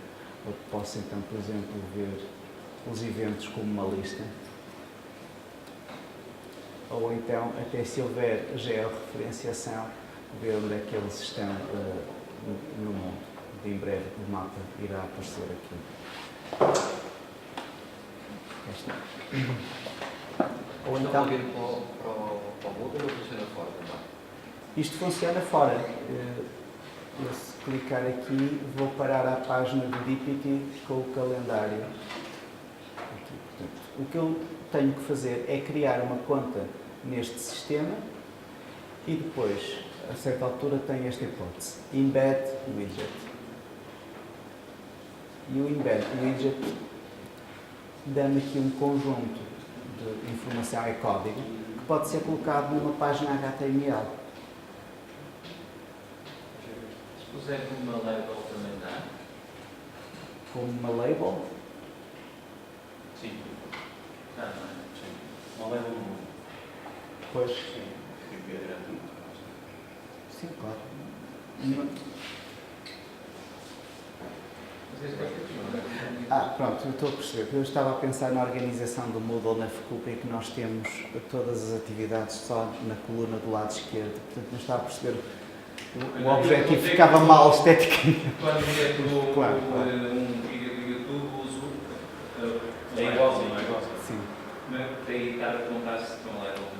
Speaker 2: Eu posso então, por exemplo, ver os eventos como uma lista. Ou então, até se houver georreferenciação, ver onde é que eles estão no mundo. De em breve o mapa irá aparecer aqui.
Speaker 8: Ou então pode ir para o Moodle ou funciona fora também?
Speaker 2: Isto funciona fora. Eu, se clicar aqui, vou parar à página do DPT com o calendário. Aqui, portanto, o que eu tenho que fazer é criar uma conta neste sistema e depois, a certa altura, tem esta hipótese. Embed Widget. E o Embed Widget dá-me aqui um conjunto de informação, é código, que pode ser colocado numa página HTML.
Speaker 1: Se puser como uma label também dá?
Speaker 2: Como uma label?
Speaker 1: Sim. Não é? Sim. Uma label no.
Speaker 2: Pois.
Speaker 1: Sim. Que é gratuito.
Speaker 2: Sim, claro. Pronto, eu estou a perceber. Eu estava a pensar na organização do Moodle na Faculpa, em que nós temos todas as atividades só na coluna do lado esquerdo. Portanto, não estava a perceber. O objetivo ficava mal esteticamente.
Speaker 1: Quando meto
Speaker 2: Claro.
Speaker 1: um vídeo do YouTube, uso. É igualzinho, é igualzinho.
Speaker 2: Sim.
Speaker 1: Mas daí estar a perguntar se estão lá ou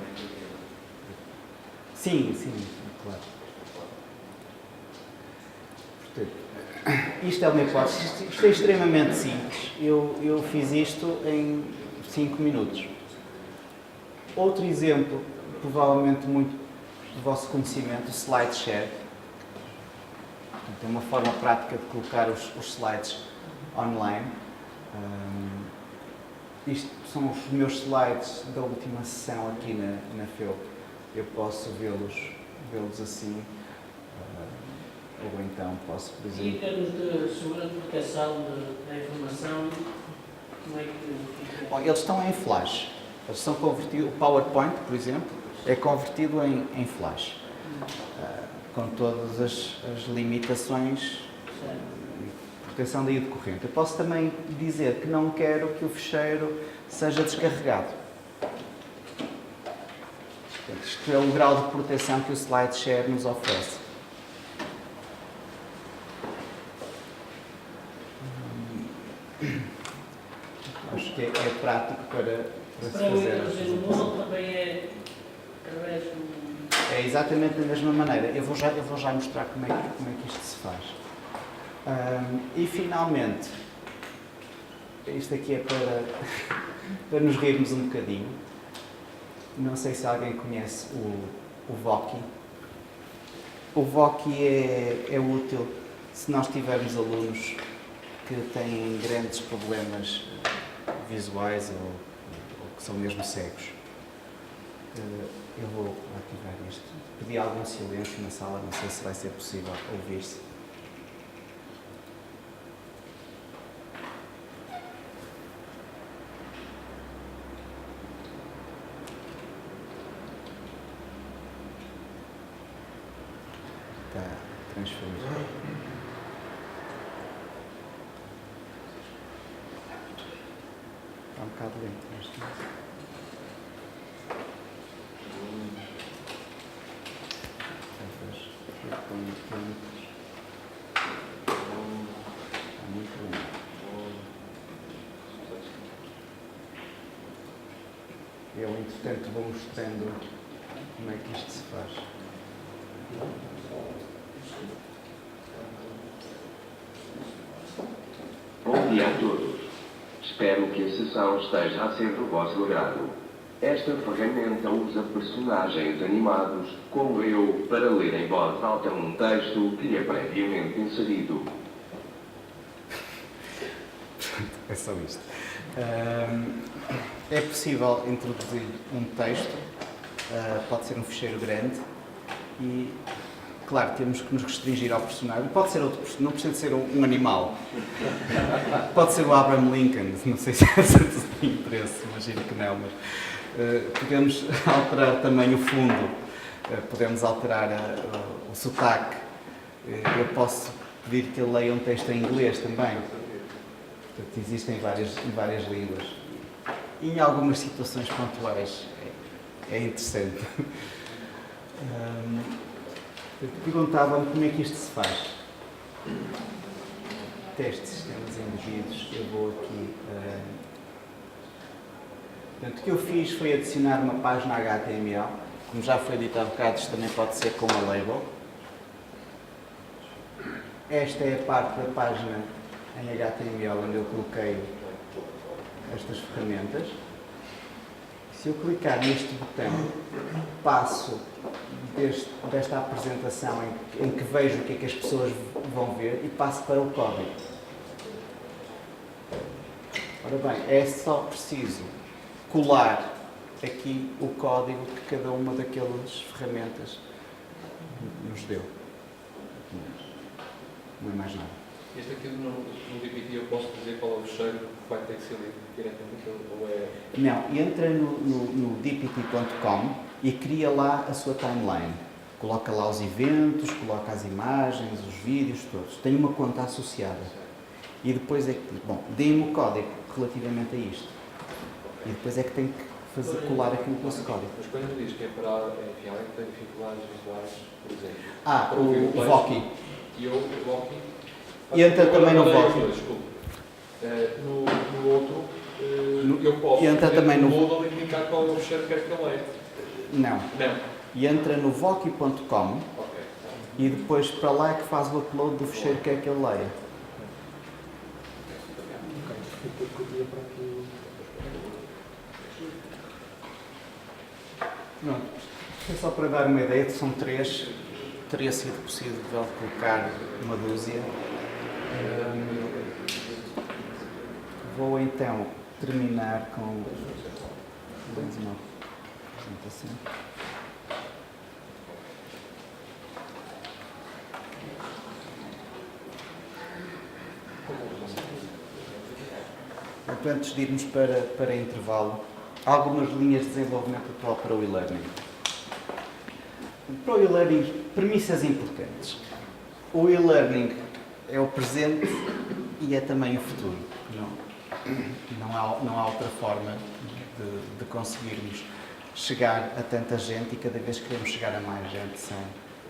Speaker 2: Sim, claro. Portanto, isto é uma hipótese. Isto é extremamente simples. Eu fiz isto em 5 minutos. Outro exemplo, provavelmente muito do vosso conhecimento, o SlideShare. Portanto, é uma forma prática de colocar os slides online. Isto são os meus slides da última sessão aqui na FEUP. Eu posso vê-los assim. Ou então posso, por
Speaker 3: E em
Speaker 2: exemplo...
Speaker 3: termos de segurança de proteção da informação, como é que...
Speaker 2: Bom, eles estão em flash. Eles são convertidos... O PowerPoint, por exemplo, é convertido em flash. Com todas as limitações de proteção da ida corrente. Eu posso também dizer que não quero que o ficheiro seja descarregado. Isto é o grau de proteção que o SlideShare nos oferece. Acho que é prático para se
Speaker 3: Para o
Speaker 2: fazer.
Speaker 3: introduzir no Moodle também é através do...
Speaker 2: É exatamente da mesma maneira. Eu vou já mostrar como é que isto se faz. E finalmente, isto aqui é para nos rirmos um bocadinho. Não sei se alguém conhece o Voki. O Voki é útil se nós tivermos alunos que têm grandes problemas visuais ou que são mesmo cegos. Eu vou ativar isto. Pedi algum silêncio na sala, não sei se vai ser possível ouvir-se. Está transferido. Está um bocado lento neste momento. Eu, entretanto, vou mostrando como é que isto se faz.
Speaker 9: Bom dia a todos. Espero que a sessão esteja a ser do vosso agrado. Esta ferramenta usa personagens animados, como eu, para ler em voz alta um texto que é previamente inserido.
Speaker 2: É só isto. É possível introduzir um texto, pode ser um ficheiro grande e, claro, temos que nos restringir ao personagem. Pode ser outro personagem, não precisa ser um animal. Pode ser o Abraham Lincoln, não sei se é de interesse, imagino que não, mas podemos alterar também o fundo, podemos alterar o sotaque. Eu posso pedir que ele leia um texto em inglês também. Portanto, existem em várias línguas. E em algumas situações pontuais é interessante. Perguntava-me como é que isto se faz. Teste de sistemas embebidos. Eu vou aqui. Portanto, o que eu fiz foi adicionar uma página HTML. Como já foi dito há bocado, isto também pode ser com uma label. Esta é a parte da página em HTML onde eu coloquei estas ferramentas. Se eu clicar neste botão, passo desta apresentação em que vejo o que é que as pessoas vão ver e passo para o código. Ora bem, é só preciso colar aqui o código que cada uma daquelas ferramentas nos deu. Não é mais nada.
Speaker 6: Este aqui no DPT eu posso dizer qual é o fecheiro que vai ter que ser lido diretamente ou é...
Speaker 2: Não, entra no dpt.com e cria lá a sua timeline. Coloca lá os eventos, coloca as imagens, os vídeos, todos. Tem uma conta associada. E depois é que diz, bom, dê-me o código relativamente a isto. E depois é que tem que colar aquilo com esse código.
Speaker 6: Mas quando diz que é para, enfim, alguém que tem dificuldades visuais, por exemplo...
Speaker 2: O Voki.
Speaker 6: E eu, o Voki...
Speaker 2: E entra também no Voki.
Speaker 6: No outro, eu posso...
Speaker 2: E entra também no
Speaker 6: Moodle e clicar qual é o fecheiro que quer que eu leia.
Speaker 2: Não.
Speaker 6: Não.
Speaker 2: E entra no voki.com
Speaker 6: Ok.
Speaker 2: e depois para lá é que faz o upload do fecheiro que quer que ele leia. Pronto. É só para dar uma ideia, são 3. Teria sido possível colocar uma dúzia. Vou então terminar com uma apresentação. Portanto, antes de irmos para intervalo, algumas linhas de desenvolvimento atual para o e-learning. Para o e-learning, premissas importantes. O e-learning é o presente e é também o futuro. Não há outra forma de conseguirmos chegar a tanta gente e cada vez queremos chegar a mais gente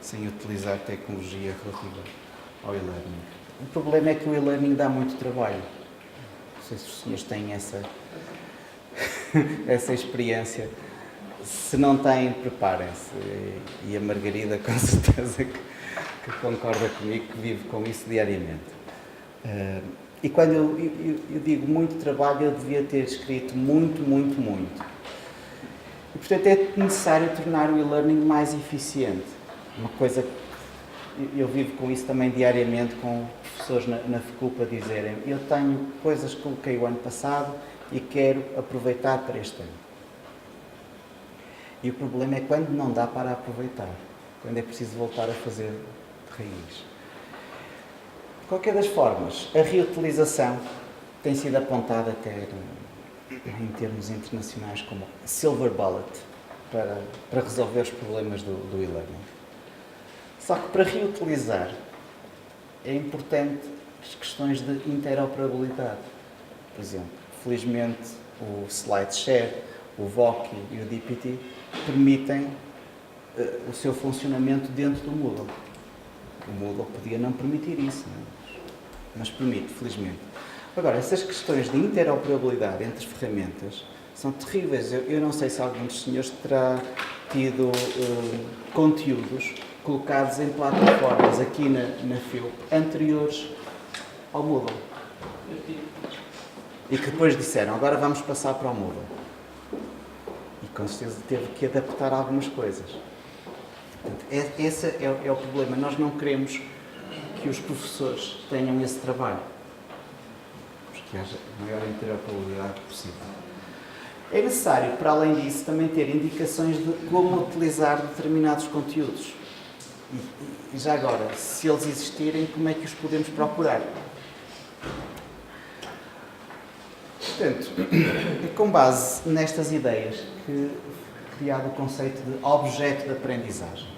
Speaker 2: sem utilizar tecnologia relativa ao e-learning. O problema é que o e-learning dá muito trabalho. Não sei se os senhores têm essa experiência. Se não têm, preparem-se. E a Margarida, com certeza, que concorda comigo, que vive com isso diariamente. E quando eu digo muito trabalho, eu devia ter escrito muito. E, portanto, é necessário tornar o e-learning mais eficiente. Uma coisa que eu vivo com isso também diariamente, com professores na FECUP a dizerem: eu tenho coisas que coloquei o ano passado e quero aproveitar para este ano. E o problema é quando não dá para aproveitar, quando é preciso voltar a fazer de raiz. De qualquer das formas, a reutilização tem sido apontada até em termos internacionais como silver bullet para resolver os problemas do e-learning. Só que para reutilizar é importante as questões de interoperabilidade. Por exemplo, felizmente o SlideShare, o VOC e o DPT permitem o seu funcionamento dentro do Moodle. O Moodle podia não permitir isso, mas permite, felizmente. Agora, essas questões de interoperabilidade entre as ferramentas são terríveis. Eu não sei se algum dos senhores terá tido conteúdos colocados em plataformas aqui na FEUP anteriores ao Moodle. E que depois disseram: agora vamos passar para o Moodle. E com certeza teve que adaptar algumas coisas. Portanto, esse é o problema. Nós não queremos que os professores tenham esse trabalho. Que haja a maior interoperabilidade possível. É necessário, para além disso, também ter indicações de como utilizar determinados conteúdos. E já agora, se eles existirem, como é que os podemos procurar? Portanto, é com base nestas ideias que foi criado o conceito de objeto de aprendizagem.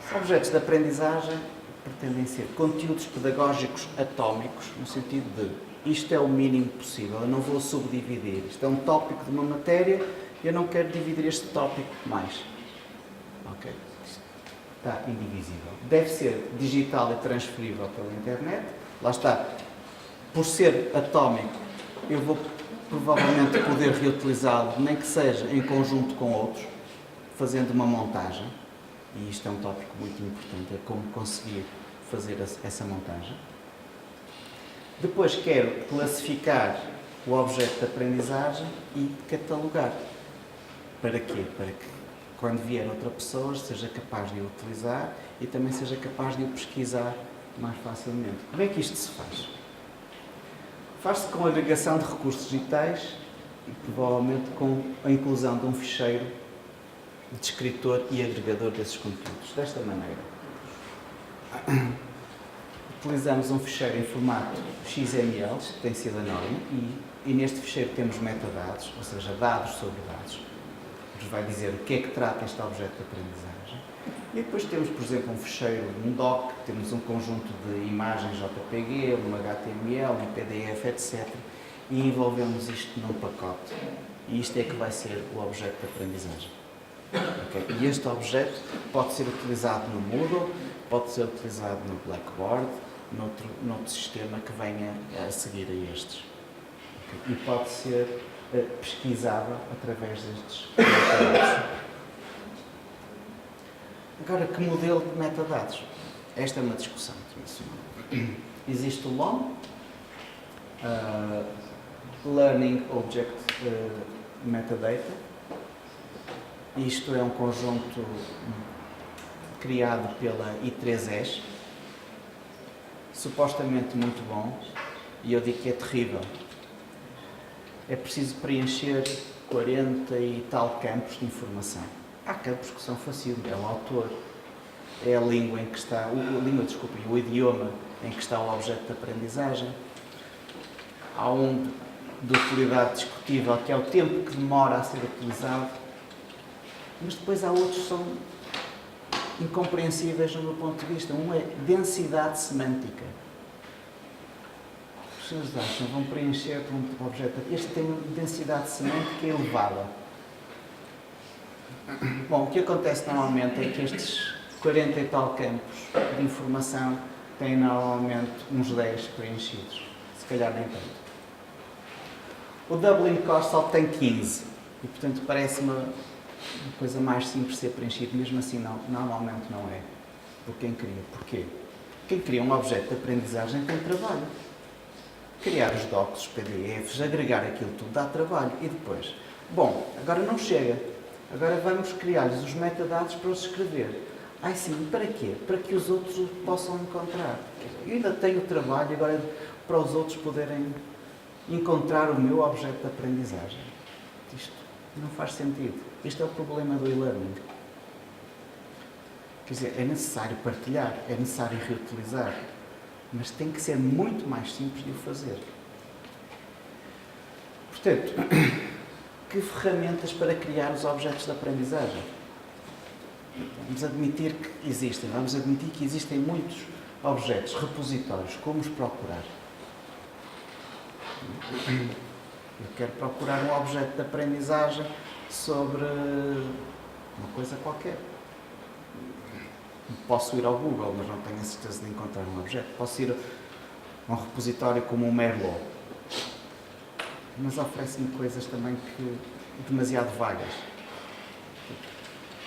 Speaker 2: Os objetos de aprendizagem pretendem ser conteúdos pedagógicos atómicos, no sentido de isto é o mínimo possível, eu não vou subdividir. Isto é um tópico de uma matéria, eu não quero dividir este tópico mais. Ok? Está indivisível. Deve ser digital e transferível pela internet. Lá está. Por ser atómico, eu vou provavelmente poder reutilizá-lo, nem que seja em conjunto com outros, fazendo uma montagem. E isto é um tópico muito importante, é como conseguir fazer essa montagem. Depois quero classificar o objeto de aprendizagem e catalogar. Para quê? Para que, quando vier outra pessoa, seja capaz de o utilizar e também seja capaz de o pesquisar mais facilmente. Como é que isto se faz? Faz-se com a agregação de recursos digitais e, provavelmente, com a inclusão de um ficheiro de descritor e agregador desses conteúdos. Desta maneira. Utilizamos um ficheiro em formato XML, que tem sido a norma, e neste ficheiro temos metadados, ou seja, dados sobre dados. Nos vai dizer o que é que trata este objeto de aprendizagem. E depois temos, por exemplo, um ficheiro, um doc, temos um conjunto de imagens JPG, um HTML, um PDF, etc. E envolvemos isto num pacote. E isto é que vai ser o objeto de aprendizagem. Okay? E este objeto pode ser utilizado no Moodle, pode ser utilizado no Blackboard, noutro sistema que venha a seguir a estes. Okay? E pode ser pesquisável através destes metadados. Agora, que modelo de metadados? Esta é uma discussão internacional. Existe o LOM, Learning Object Metadata. Isto é um conjunto criado pela I3S, supostamente muito bom, e eu digo que é terrível. É preciso preencher 40 e tal campos de informação. Há campos que são facílimos, é o autor, é a língua em que está, o idioma em que está o objeto de aprendizagem. Há um de utilidade discutível, que é o tempo que demora a ser utilizado, mas depois há outros que são incompreensíveis do meu ponto de vista. Um é densidade semântica. Os senhores acham, vão preencher com um objeto. Este tem uma densidade semântica elevada. Bom, o que acontece normalmente é que estes 40 e tal campos de informação têm normalmente uns 10 preenchidos, se calhar nem tanto. O Dublin Core só tem 15 e, portanto, parece uma coisa mais simples de ser preenchido, mesmo assim normalmente não é, por quem cria. Porquê? Quem cria um objeto de aprendizagem tem trabalho. Criar os docs, os PDFs, agregar aquilo tudo dá trabalho. E depois? Bom, agora não chega. Agora vamos criar-lhes os metadados para os escrever. Ai sim, para quê? Para que os outros o possam encontrar. Eu ainda tenho trabalho agora para os outros poderem encontrar o meu objeto de aprendizagem. Isto não faz sentido. Este é o problema do e-learning. Quer dizer, é necessário partilhar, é necessário reutilizar, mas tem que ser muito mais simples de o fazer. Portanto, que ferramentas para criar os objetos de aprendizagem? Vamos admitir que existem, vamos admitir que existem muitos objetos, repositórios, como os procurar? Eu quero procurar um objeto de aprendizagem sobre uma coisa qualquer. Posso ir ao Google, mas não tenho a certeza de encontrar um objeto. Posso ir a um repositório como o Merlot, mas oferece-me coisas também demasiado vagas.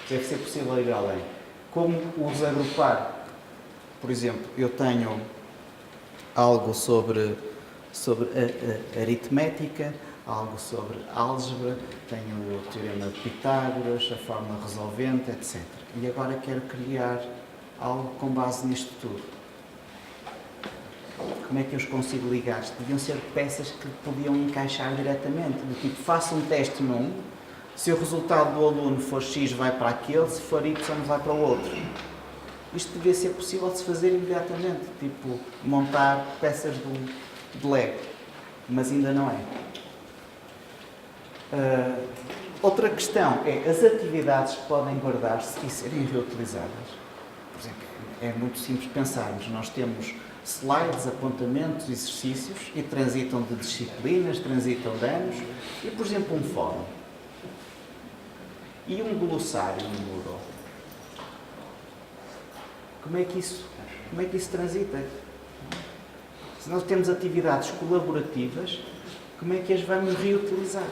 Speaker 2: Deve ser possível ir além. Como os agrupar? Por exemplo, eu tenho algo sobre a aritmética, algo sobre álgebra, tenho o teorema de Pitágoras, a fórmula resolvente, etc. E agora quero criar algo com base nisto tudo. Como é que eu os consigo ligar? Deviam ser peças que podiam encaixar diretamente. Do tipo, faço um teste num, se o resultado do aluno for X vai para aquele, se for Y vai para o outro. Isto devia ser possível de se fazer imediatamente, tipo montar peças de Lego, mas ainda não é. Outra questão é as atividades que podem guardar-se e serem reutilizadas. Por exemplo, é muito simples pensarmos, nós temos slides, apontamentos, exercícios e transitam de disciplinas, transitam de anos e, por exemplo, um fórum. E um glossário no Moodle. Como é que isso transita? Se nós temos atividades colaborativas, como é que as vamos reutilizar?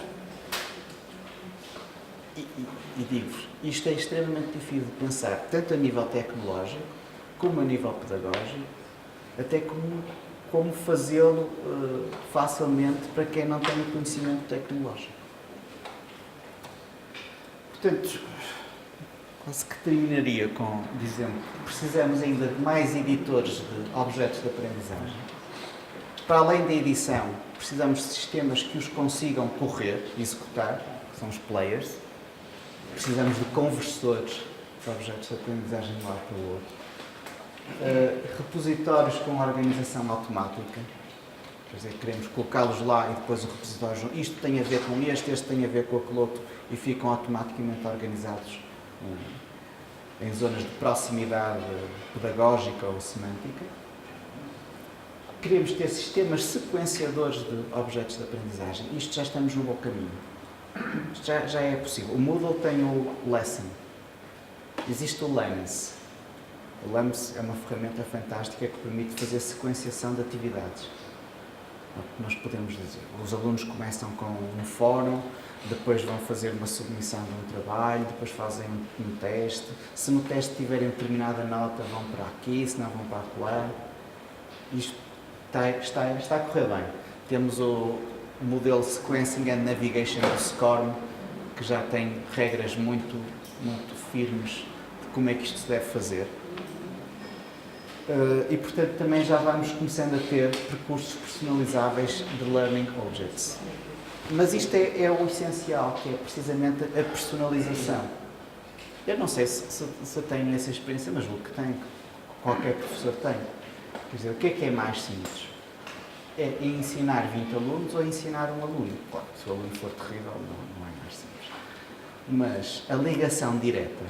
Speaker 2: E digo-vos, isto é extremamente difícil de pensar, tanto a nível tecnológico, como a nível pedagógico, até como fazê-lo facilmente para quem não tem conhecimento tecnológico. Portanto, quase que terminaria dizendo que precisamos ainda de mais editores de objetos de aprendizagem. Para além da edição, precisamos de sistemas que os consigam correr, executar, que são os players. Precisamos de conversores de objetos de aprendizagem de um lado para o outro. Repositórios com organização automática. Quer dizer, queremos colocá-los lá e depois o repositório. Isto tem a ver com este tem a ver com aquele outro e ficam automaticamente organizados em zonas de proximidade pedagógica ou semântica. Queremos ter sistemas sequenciadores de objetos de aprendizagem. Isto já estamos no bom caminho. Isto já é possível. O Moodle tem o Lesson. Existe o LAMS. O LAMS é uma ferramenta fantástica que permite fazer sequenciação de atividades. Nós podemos dizer, os alunos começam com um fórum, depois vão fazer uma submissão de um trabalho, depois fazem um teste. Se no teste tiverem determinada nota, vão para aqui, se não vão para lá. Isto está a correr bem. Temos o modelo Sequencing and Navigation do SCORM, que já tem regras muito firmes de como é que isto se deve fazer. E, portanto, também já vamos começando a ter percursos personalizáveis de Learning Objects. Mas isto é o essencial, que é precisamente a personalização. Eu não sei se tenho essa experiência, mas julgo que tenho, qualquer professor tem. Quer dizer, o que é mais simples? É ensinar 20 alunos ou ensinar um aluno? Claro, se o aluno for terrível, não é mais simples. Mas a ligação direta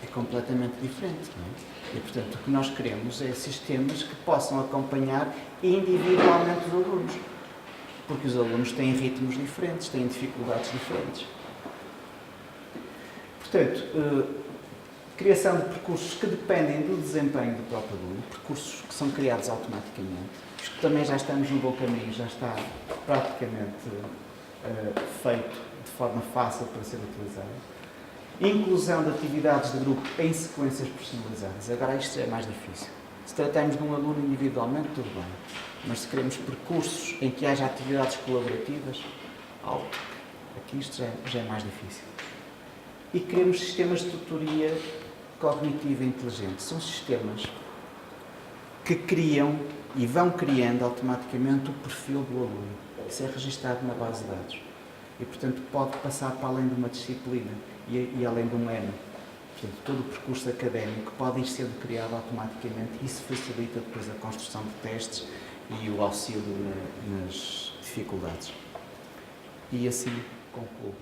Speaker 2: é completamente diferente, não é? E, portanto, o que nós queremos é sistemas que possam acompanhar individualmente os alunos. Porque os alunos têm ritmos diferentes, têm dificuldades diferentes. Portanto, criação de percursos que dependem do desempenho do próprio aluno, percursos que são criados automaticamente. Isto também já estamos no bom caminho, já está praticamente feito de forma fácil para ser utilizado. Inclusão de atividades de grupo em sequências personalizadas. Agora isto é mais difícil. Se tratamos de um aluno individualmente, tudo bem. Mas se queremos percursos em que haja atividades colaborativas, alto. Aqui isto já é mais difícil. E queremos sistemas de tutoria cognitiva inteligente. São sistemas que criam e vão criando automaticamente o perfil do aluno. Isso é registado na base de dados. E, portanto, pode passar para além de uma disciplina e além de um ano. Portanto, todo o percurso académico pode ir sendo criado automaticamente e isso facilita depois a construção de testes e o auxílio nas dificuldades. E assim concluo.